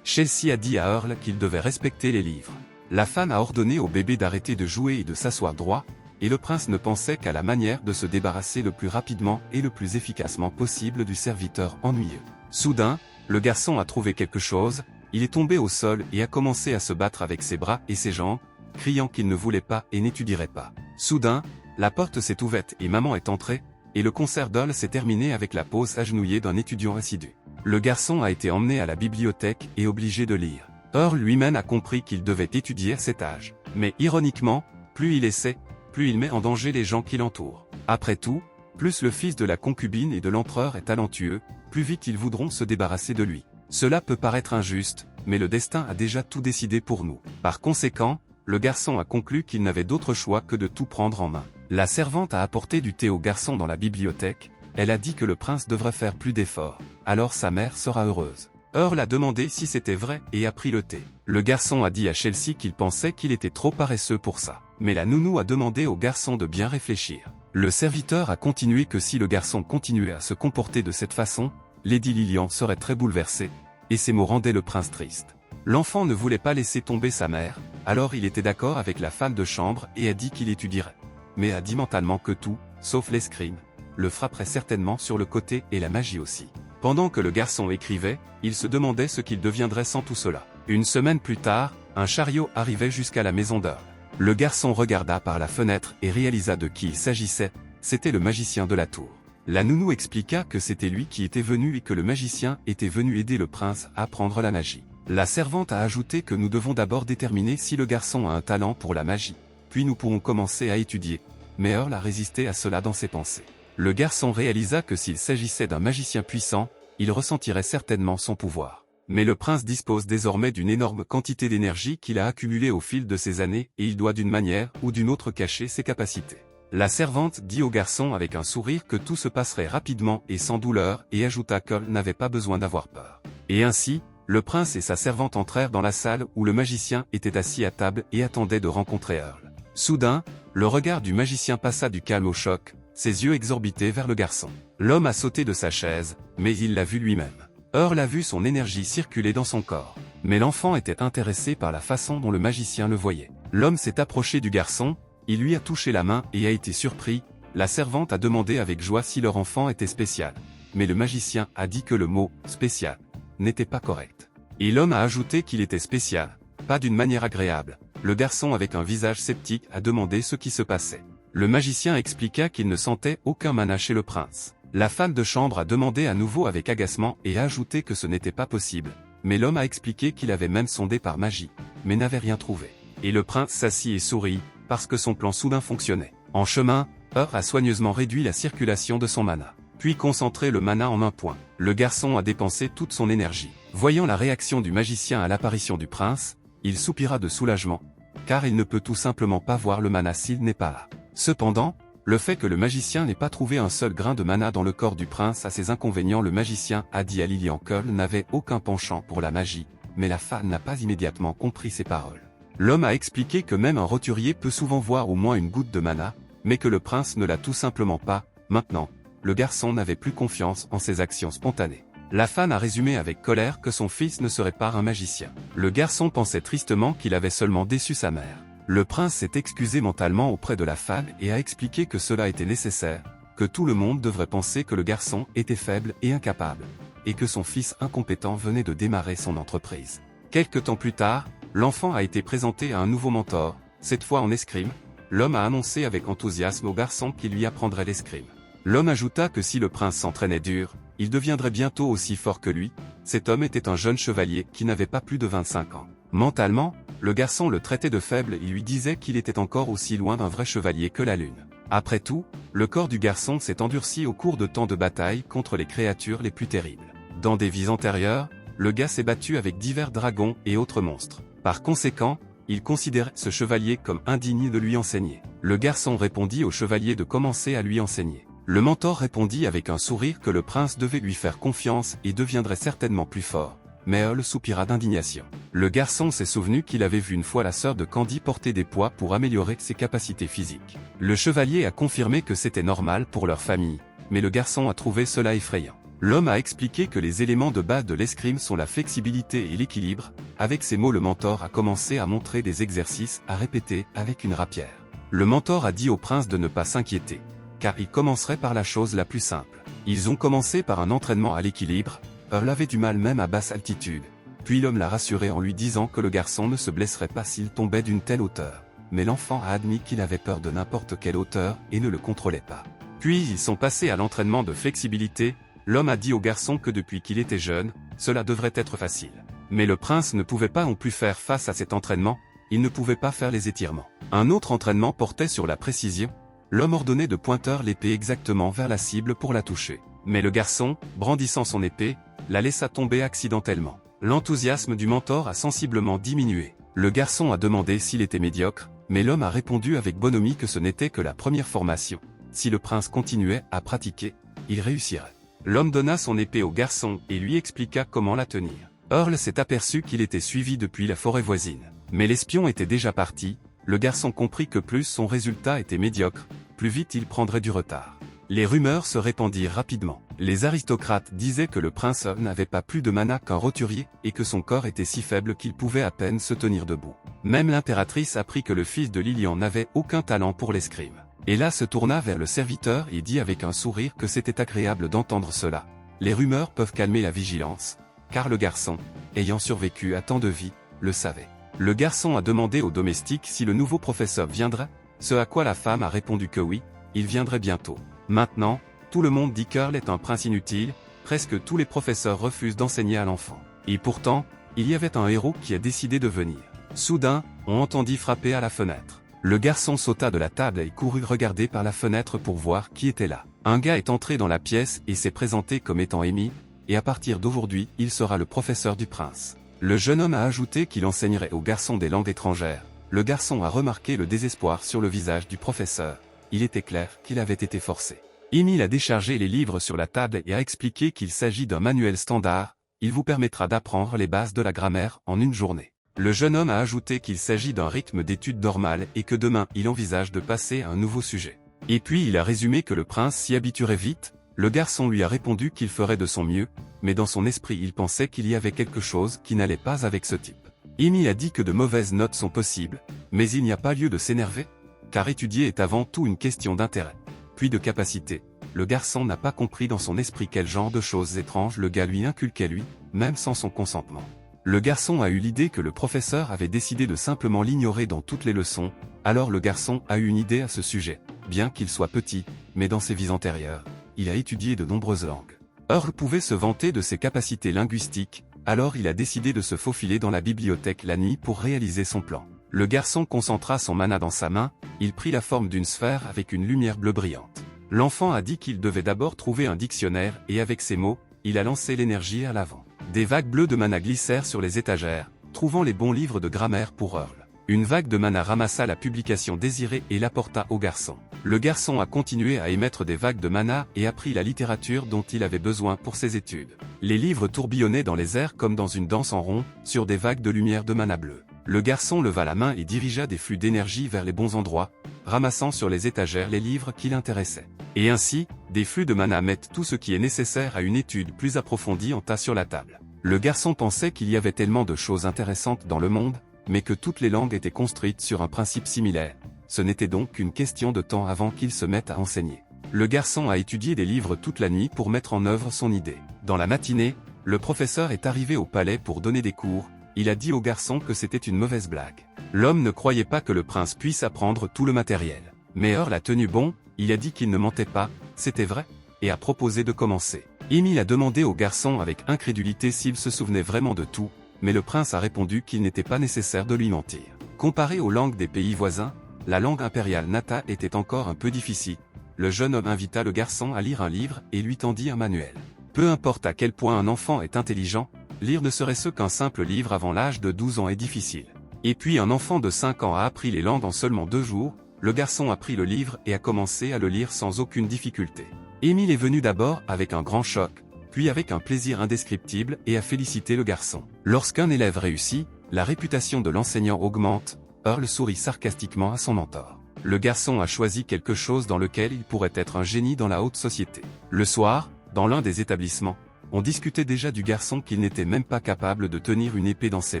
Chelsea a dit à Earl qu'il devait respecter les livres. La femme a ordonné au bébé d'arrêter de jouer et de s'asseoir droit, et le prince ne pensait qu'à la manière de se débarrasser le plus rapidement et le plus efficacement possible du serviteur ennuyeux. Soudain, le garçon a trouvé quelque chose, il est tombé au sol et a commencé à se battre avec ses bras et ses jambes, criant qu'il ne voulait pas et n'étudierait pas. Soudain, la porte s'est ouverte et maman est entrée, et le concert d'Earl s'est terminé avec la pose agenouillée d'un étudiant assidu. Le garçon a été emmené à la bibliothèque et obligé de lire. Earl lui-même a compris qu'il devait étudier à cet âge. Mais ironiquement, plus il essaie, plus il met en danger les gens qui l'entourent. Après tout, plus le fils de la concubine et de l'empereur est talentueux, plus vite ils voudront se débarrasser de lui. Cela peut paraître injuste, mais le destin a déjà tout décidé pour nous. Par conséquent, le garçon a conclu qu'il n'avait d'autre choix que de tout prendre en main. La servante a apporté du thé au garçon dans la bibliothèque, elle a dit que le prince devrait faire plus d'efforts, alors sa mère sera heureuse. Earl a demandé si c'était vrai et a pris le thé. Le garçon a dit à Chelsea qu'il pensait qu'il était trop paresseux pour ça. Mais la nounou a demandé au garçon de bien réfléchir. Le serviteur a continué que si le garçon continuait à se comporter de cette façon, Lady Lilian serait très bouleversée, et ces mots rendaient le prince triste. L'enfant ne voulait pas laisser tomber sa mère, alors il était d'accord avec la femme de chambre et a dit qu'il étudierait. Mais a dit mentalement que tout, sauf l'escrime, le frapperait certainement sur le côté et la magie aussi. Pendant que le garçon écrivait, il se demandait ce qu'il deviendrait sans tout cela. Une semaine plus tard, un chariot arrivait jusqu'à la maison d'Earl. Le garçon regarda par la fenêtre et réalisa de qui il s'agissait, c'était le magicien de la tour. La nounou expliqua que c'était lui qui était venu et que le magicien était venu aider le prince à apprendre la magie. La servante a ajouté que nous devons d'abord déterminer si le garçon a un talent pour la magie, puis nous pourrons commencer à étudier. Mais Earl a résisté à cela dans ses pensées. Le garçon réalisa que s'il s'agissait d'un magicien puissant, il ressentirait certainement son pouvoir. Mais le prince dispose désormais d'une énorme quantité d'énergie qu'il a accumulée au fil de ses années et il doit d'une manière ou d'une autre cacher ses capacités. La servante dit au garçon avec un sourire que tout se passerait rapidement et sans douleur et ajouta qu'Earl n'avait pas besoin d'avoir peur. Et ainsi, le prince et sa servante entrèrent dans la salle où le magicien était assis à table et attendait de rencontrer Earl. Soudain, le regard du magicien passa du calme au choc, ses yeux exorbités vers le garçon. L'homme a sauté de sa chaise, mais il l'a vu lui-même. Earl a vu son énergie circuler dans son corps. Mais l'enfant était intéressé par la façon dont le magicien le voyait. L'homme s'est approché du garçon, il lui a touché la main et a été surpris. La servante a demandé avec joie si leur enfant était spécial. Mais le magicien a dit que le mot « spécial » n'était pas correct. Et l'homme a ajouté qu'il était spécial, pas d'une manière agréable. Le garçon avec un visage sceptique a demandé ce qui se passait. Le magicien expliqua qu'il ne sentait aucun mana chez le prince. La femme de chambre a demandé à nouveau avec agacement et a ajouté que ce n'était pas possible. Mais l'homme a expliqué qu'il avait même sondé par magie, mais n'avait rien trouvé. Et le prince s'assit et sourit, parce que son plan soudain fonctionnait. En chemin, Earl a soigneusement réduit la circulation de son mana, puis concentré le mana en un point. Le garçon a dépensé toute son énergie. Voyant la réaction du magicien à l'apparition du prince, il soupira de soulagement, car il ne peut tout simplement pas voir le mana s'il n'est pas là. Cependant, le fait que le magicien n'ait pas trouvé un seul grain de mana dans le corps du prince a ses inconvénients. Le magicien a dit à Lilian qu'Earl n'avait aucun penchant pour la magie, mais la femme n'a pas immédiatement compris ses paroles. L'homme a expliqué que même un roturier peut souvent voir au moins une goutte de mana, mais que le prince ne l'a tout simplement pas. Maintenant, le garçon n'avait plus confiance en ses actions spontanées. La femme a résumé avec colère que son fils ne serait pas un magicien. Le garçon pensait tristement qu'il avait seulement déçu sa mère. Le prince s'est excusé mentalement auprès de la femme et a expliqué que cela était nécessaire, que tout le monde devrait penser que le garçon était faible et incapable, et que son fils incompétent venait de démarrer son entreprise. Quelque temps plus tard, l'enfant a été présenté à un nouveau mentor, cette fois en escrime. L'homme a annoncé avec enthousiasme au garçon qu'il lui apprendrait l'escrime. L'homme ajouta que si le prince s'entraînait dur, il deviendrait bientôt aussi fort que lui. Cet homme était un jeune chevalier qui n'avait pas plus de 25 ans. Mentalement, le garçon le traitait de faible et lui disait qu'il était encore aussi loin d'un vrai chevalier que la lune. Après tout, le corps du garçon s'est endurci au cours de tant de batailles contre les créatures les plus terribles. Dans des vies antérieures, le gars s'est battu avec divers dragons et autres monstres. Par conséquent, il considérait ce chevalier comme indigne de lui enseigner. Le garçon répondit au chevalier de commencer à lui enseigner. Le mentor répondit avec un sourire que le prince devait lui faire confiance et deviendrait certainement plus fort. Mais Earl soupira d'indignation. Le garçon s'est souvenu qu'il avait vu une fois la sœur de Candy porter des poids pour améliorer ses capacités physiques. Le chevalier a confirmé que c'était normal pour leur famille, mais le garçon a trouvé cela effrayant. L'homme a expliqué que les éléments de base de l'escrime sont la flexibilité et l'équilibre. Avec ces mots, le mentor a commencé à montrer des exercices à répéter avec une rapière. Le mentor a dit au prince de ne pas s'inquiéter, car il commencerait par la chose la plus simple. Ils ont commencé par un entraînement à l'équilibre. Earl avait du mal même à basse altitude. Puis l'homme l'a rassuré en lui disant que le garçon ne se blesserait pas s'il tombait d'une telle hauteur. Mais l'enfant a admis qu'il avait peur de n'importe quelle hauteur et ne le contrôlait pas. Puis ils sont passés à l'entraînement de flexibilité. L'homme a dit au garçon que depuis qu'il était jeune, cela devrait être facile. Mais le prince ne pouvait pas non plus faire face à cet entraînement, il ne pouvait pas faire les étirements. Un autre entraînement portait sur la précision. L'homme ordonnait de pointer l'épée exactement vers la cible pour la toucher. Mais le garçon, brandissant son épée, la laissa tomber accidentellement. L'enthousiasme du mentor a sensiblement diminué. Le garçon a demandé s'il était médiocre, mais l'homme a répondu avec bonhomie que ce n'était que la première formation. Si le prince continuait à pratiquer, il réussirait. L'homme donna son épée au garçon et lui expliqua comment la tenir. Earl s'est aperçu qu'il était suivi depuis la forêt voisine. Mais l'espion était déjà parti, le garçon comprit que plus son résultat était médiocre, plus vite il prendrait du retard. Les rumeurs se répandirent rapidement. Les aristocrates disaient que le prince n'avait pas plus de mana qu'un roturier et que son corps était si faible qu'il pouvait à peine se tenir debout. Même l'impératrice apprit que le fils de Lilian n'avait aucun talent pour l'escrime. Et là se tourna vers le serviteur et dit avec un sourire que c'était agréable d'entendre cela. Les rumeurs peuvent calmer la vigilance, car le garçon, ayant survécu à tant de vies, le savait. Le garçon a demandé au domestique si le nouveau professeur viendrait, ce à quoi la femme a répondu que oui, il viendrait bientôt. Maintenant, tout le monde dit qu'Earl est un prince inutile, presque tous les professeurs refusent d'enseigner à l'enfant. Et pourtant, il y avait un héros qui a décidé de venir. Soudain, on entendit frapper à la fenêtre. Le garçon sauta de la table et courut regarder par la fenêtre pour voir qui était là. Un gars est entré dans la pièce et s'est présenté comme étant Amy, et à partir d'aujourd'hui, il sera le professeur du prince. Le jeune homme a ajouté qu'il enseignerait aux garçons des langues étrangères. Le garçon a remarqué le désespoir sur le visage du professeur. Il était clair qu'il avait été forcé. Emile a déchargé les livres sur la table et a expliqué qu'il s'agit d'un manuel standard. Il vous permettra d'apprendre les bases de la grammaire en une journée. Le jeune homme a ajouté qu'il s'agit d'un rythme d'études normal et que demain il envisage de passer à un nouveau sujet. Et puis il a résumé que le prince s'y habituerait vite. Le garçon lui a répondu qu'il ferait de son mieux, mais dans son esprit il pensait qu'il y avait quelque chose qui n'allait pas avec ce type. Amy a dit que de mauvaises notes sont possibles, mais il n'y a pas lieu de s'énerver, car étudier est avant tout une question d'intérêt, puis de capacité. Le garçon n'a pas compris dans son esprit quel genre de choses étranges le gars lui inculquait lui, même sans son consentement. Le garçon a eu l'idée que le professeur avait décidé de simplement l'ignorer dans toutes les leçons, alors le garçon a eu une idée à ce sujet, bien qu'il soit petit, mais dans ses vies antérieures, il a étudié de nombreuses langues. Earl pouvait se vanter de ses capacités linguistiques, alors il a décidé de se faufiler dans la bibliothèque la nuit pour réaliser son plan. Le garçon concentra son mana dans sa main, il prit la forme d'une sphère avec une lumière bleue brillante. L'enfant a dit qu'il devait d'abord trouver un dictionnaire et avec ces mots, il a lancé l'énergie à l'avant. Des vagues bleues de mana glissèrent sur les étagères, trouvant les bons livres de grammaire pour Earl. Une vague de mana ramassa la publication désirée et l'apporta au garçon. Le garçon a continué à émettre des vagues de mana et apprit la littérature dont il avait besoin pour ses études. Les livres tourbillonnaient dans les airs comme dans une danse en rond, sur des vagues de lumière de mana bleue. Le garçon leva la main et dirigea des flux d'énergie vers les bons endroits, ramassant sur les étagères les livres qui l'intéressaient. Et ainsi, des flux de mana mettent tout ce qui est nécessaire à une étude plus approfondie en tas sur la table. Le garçon pensait qu'il y avait tellement de choses intéressantes dans le monde, mais que toutes les langues étaient construites sur un principe similaire. Ce n'était donc qu'une question de temps avant qu'il se mette à enseigner. Le garçon a étudié des livres toute la nuit pour mettre en œuvre son idée. Dans la matinée, le professeur est arrivé au palais pour donner des cours. Il a dit au garçon que c'était une mauvaise blague. L'homme ne croyait pas que le prince puisse apprendre tout le matériel. Mais Earl a tenu bon, il a dit qu'il ne mentait pas, c'était vrai, et a proposé de commencer. Emile a demandé au garçon avec incrédulité s'il se souvenait vraiment de tout, mais le prince a répondu qu'il n'était pas nécessaire de lui mentir. Comparé aux langues des pays voisins, la langue impériale Nata était encore un peu difficile. Le jeune homme invita le garçon à lire un livre et lui tendit un manuel. Peu importe à quel point un enfant est intelligent, lire ne serait-ce qu'un simple livre avant l'âge de 12 ans est difficile. Et puis un enfant de 5 ans a appris les langues en seulement 2 jours, le garçon a pris le livre et a commencé à le lire sans aucune difficulté. Émile est venu d'abord avec un grand choc, puis avec un plaisir indescriptible et a félicité le garçon. Lorsqu'un élève réussit, la réputation de l'enseignant augmente. Earl sourit sarcastiquement à son mentor. Le garçon a choisi quelque chose dans lequel il pourrait être un génie dans la haute société. Le soir, dans l'un des établissements, on discutait déjà du garçon qu'il n'était même pas capable de tenir une épée dans ses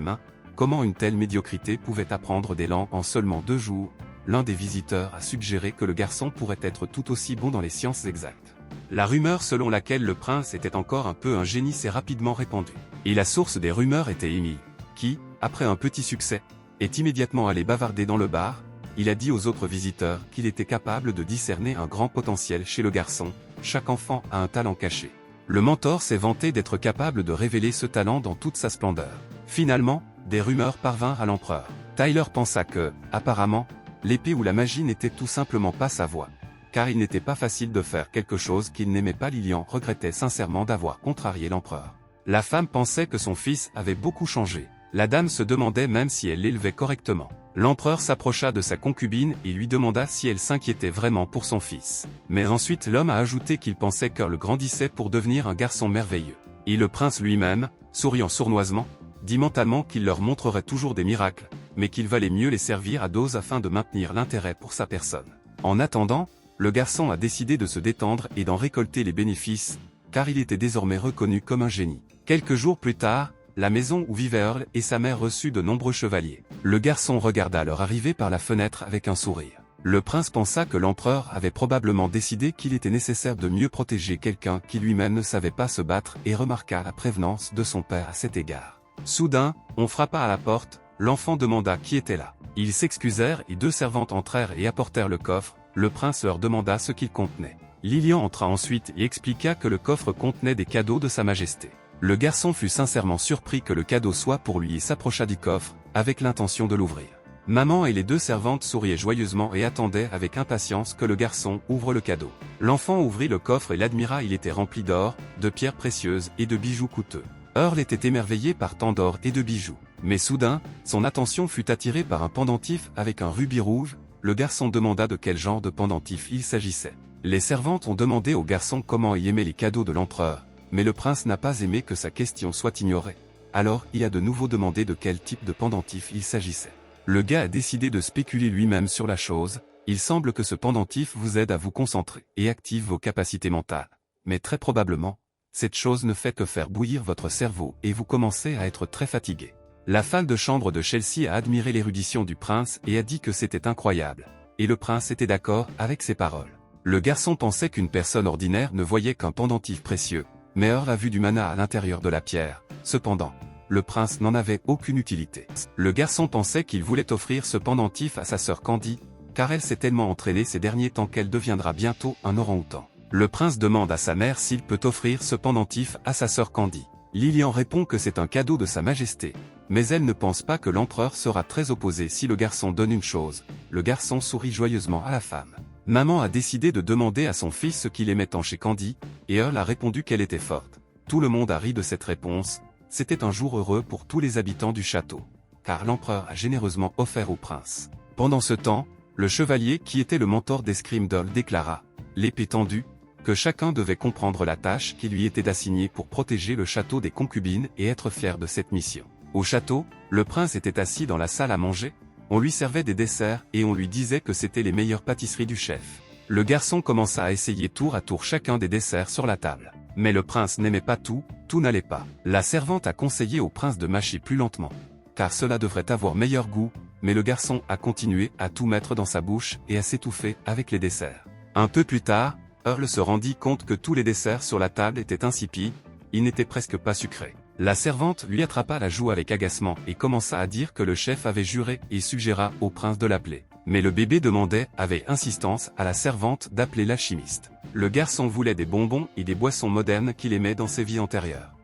mains. Comment une telle médiocrité pouvait apprendre des langues en seulement 2 jours? l'un des visiteurs a suggéré que le garçon pourrait être tout aussi bon dans les sciences exactes. La rumeur selon laquelle le prince était encore un peu un génie s'est rapidement répandue. Et la source des rumeurs était Émile, qui, après un petit succès, est immédiatement allé bavarder dans le bar. Il a dit aux autres visiteurs qu'il était capable de discerner un grand potentiel chez le garçon. Chaque enfant a un talent caché. Le mentor s'est vanté d'être capable de révéler ce talent dans toute sa splendeur. Finalement, des rumeurs parvinrent à l'empereur. Tyler pensa que, apparemment, l'épée ou la magie n'était tout simplement pas sa voie. Car il n'était pas facile de faire quelque chose qu'il n'aimait pas. Lilian regrettait sincèrement d'avoir contrarié l'empereur. La femme pensait que son fils avait beaucoup changé. La dame se demandait même si elle l'élevait correctement. L'empereur s'approcha de sa concubine et lui demanda si elle s'inquiétait vraiment pour son fils. Mais ensuite l'homme a ajouté qu'il pensait qu'Earl grandissait pour devenir un garçon merveilleux. Et le prince lui-même, souriant sournoisement, dit mentalement qu'il leur montrerait toujours des miracles, mais qu'il valait mieux les servir à dose afin de maintenir l'intérêt pour sa personne. En attendant, le garçon a décidé de se détendre et d'en récolter les bénéfices, car il était désormais reconnu comme un génie. Quelques jours plus tard, la maison où vivaient Earl et sa mère reçut de nombreux chevaliers. Le garçon regarda leur arrivée par la fenêtre avec un sourire. Le prince pensa que l'empereur avait probablement décidé qu'il était nécessaire de mieux protéger quelqu'un qui lui-même ne savait pas se battre et remarqua la prévenance de son père à cet égard. Soudain, on frappa à la porte, l'enfant demanda qui était là. Ils s'excusèrent et 2 servantes entrèrent et apportèrent le coffre. Le prince leur demanda ce qu'il contenait. Lilian entra ensuite et expliqua que le coffre contenait des cadeaux de sa majesté. Le garçon fut sincèrement surpris que le cadeau soit pour lui et s'approcha du coffre, avec l'intention de l'ouvrir. Maman et les 2 servantes souriaient joyeusement et attendaient avec impatience que le garçon ouvre le cadeau. L'enfant ouvrit le coffre et l'admira. Il était rempli d'or, de pierres précieuses et de bijoux coûteux. Earl était émerveillé par tant d'or et de bijoux. Mais soudain, son attention fut attirée par un pendentif avec un rubis rouge. Le garçon demanda de quel genre de pendentif il s'agissait. Les servantes ont demandé au garçon comment il aimait les cadeaux de l'empereur, mais le prince n'a pas aimé que sa question soit ignorée. Alors il a de nouveau demandé de quel type de pendentif il s'agissait. Le gars a décidé de spéculer lui-même sur la chose. Il semble que ce pendentif vous aide à vous concentrer et active vos capacités mentales. Mais très probablement, cette chose ne fait que faire bouillir votre cerveau et vous commencez à être très fatigué. La femme de chambre de Chelsea a admiré l'érudition du prince et a dit que c'était incroyable. Et le prince était d'accord avec ses paroles. Le garçon pensait qu'une personne ordinaire ne voyait qu'un pendentif précieux, mais Earl a vu du mana à l'intérieur de la pierre. Cependant, le prince n'en avait aucune utilité. Le garçon pensait qu'il voulait offrir ce pendentif à sa sœur Candy, car elle s'est tellement entraînée ces derniers temps qu'elle deviendra bientôt un orang-outan. Le prince demande à sa mère s'il peut offrir ce pendentif à sa sœur Candy. Lilian répond que c'est un cadeau de sa majesté, mais elle ne pense pas que l'empereur sera très opposé si le garçon donne une chose. Le garçon sourit joyeusement à la femme. Maman a décidé de demander à son fils ce qu'il aimait tant chez Candy, et Earl a répondu qu'elle était forte. Tout le monde a ri de cette réponse. C'était un jour heureux pour tous les habitants du château, car l'empereur a généreusement offert au prince. Pendant ce temps, le chevalier qui était le mentor d'escrime d'Earl déclara, l'épée tendue, que chacun devait comprendre la tâche qui lui était assignée pour protéger le château des concubines et être fier de cette mission. Au château, le prince était assis dans la salle à manger, on lui servait des desserts et on lui disait que c'était les meilleures pâtisseries du chef. Le garçon commença à essayer tour à tour chacun des desserts sur la table. Mais le prince n'aimait pas tout n'allait pas. La servante a conseillé au prince de mâcher plus lentement, car cela devrait avoir meilleur goût, mais le garçon a continué à tout mettre dans sa bouche et à s'étouffer avec les desserts. Un peu plus tard, Earl se rendit compte que tous les desserts sur la table étaient insipides, ils n'étaient presque pas sucrés. La servante lui attrapa la joue avec agacement et commença à dire que le chef avait juré et suggéra au prince de l'appeler. Mais le bébé demandait, avec insistance, à la servante d'appeler l'alchimiste. Le garçon voulait des bonbons et des boissons modernes qu'il aimait dans ses vies antérieures.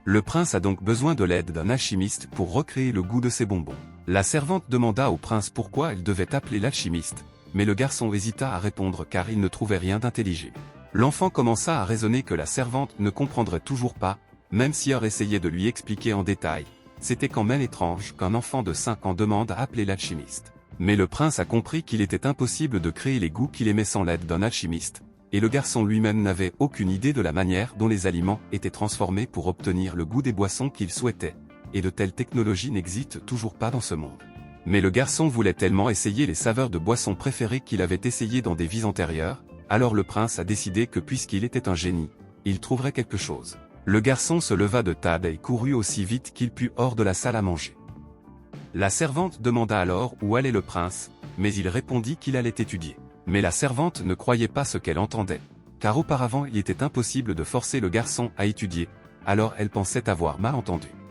Le prince a donc besoin de l'aide d'un alchimiste pour recréer le goût de ses bonbons. La servante demanda au prince pourquoi elle devait appeler l'alchimiste, mais le garçon hésita à répondre car il ne trouvait rien d'intelligible. L'enfant commença à raisonner que la servante ne comprendrait toujours pas, même si Earl essayait de lui expliquer en détail. C'était quand même étrange qu'un enfant de 5 ans demande à appeler l'alchimiste. Mais le prince a compris qu'il était impossible de créer les goûts qu'il aimait sans l'aide d'un alchimiste, et le garçon lui-même n'avait aucune idée de la manière dont les aliments étaient transformés pour obtenir le goût des boissons qu'il souhaitait, et de telles technologies n'existent toujours pas dans ce monde. Mais le garçon voulait tellement essayer les saveurs de boissons préférées qu'il avait essayé dans des vies antérieures, alors le prince a décidé que puisqu'il était un génie, il trouverait quelque chose. Le garçon se leva de table et courut aussi vite qu'il put hors de la salle à manger. La servante demanda alors où allait le prince, mais il répondit qu'il allait étudier. Mais la servante ne croyait pas ce qu'elle entendait. Car auparavant il était impossible de forcer le garçon à étudier, alors elle pensait avoir mal entendu.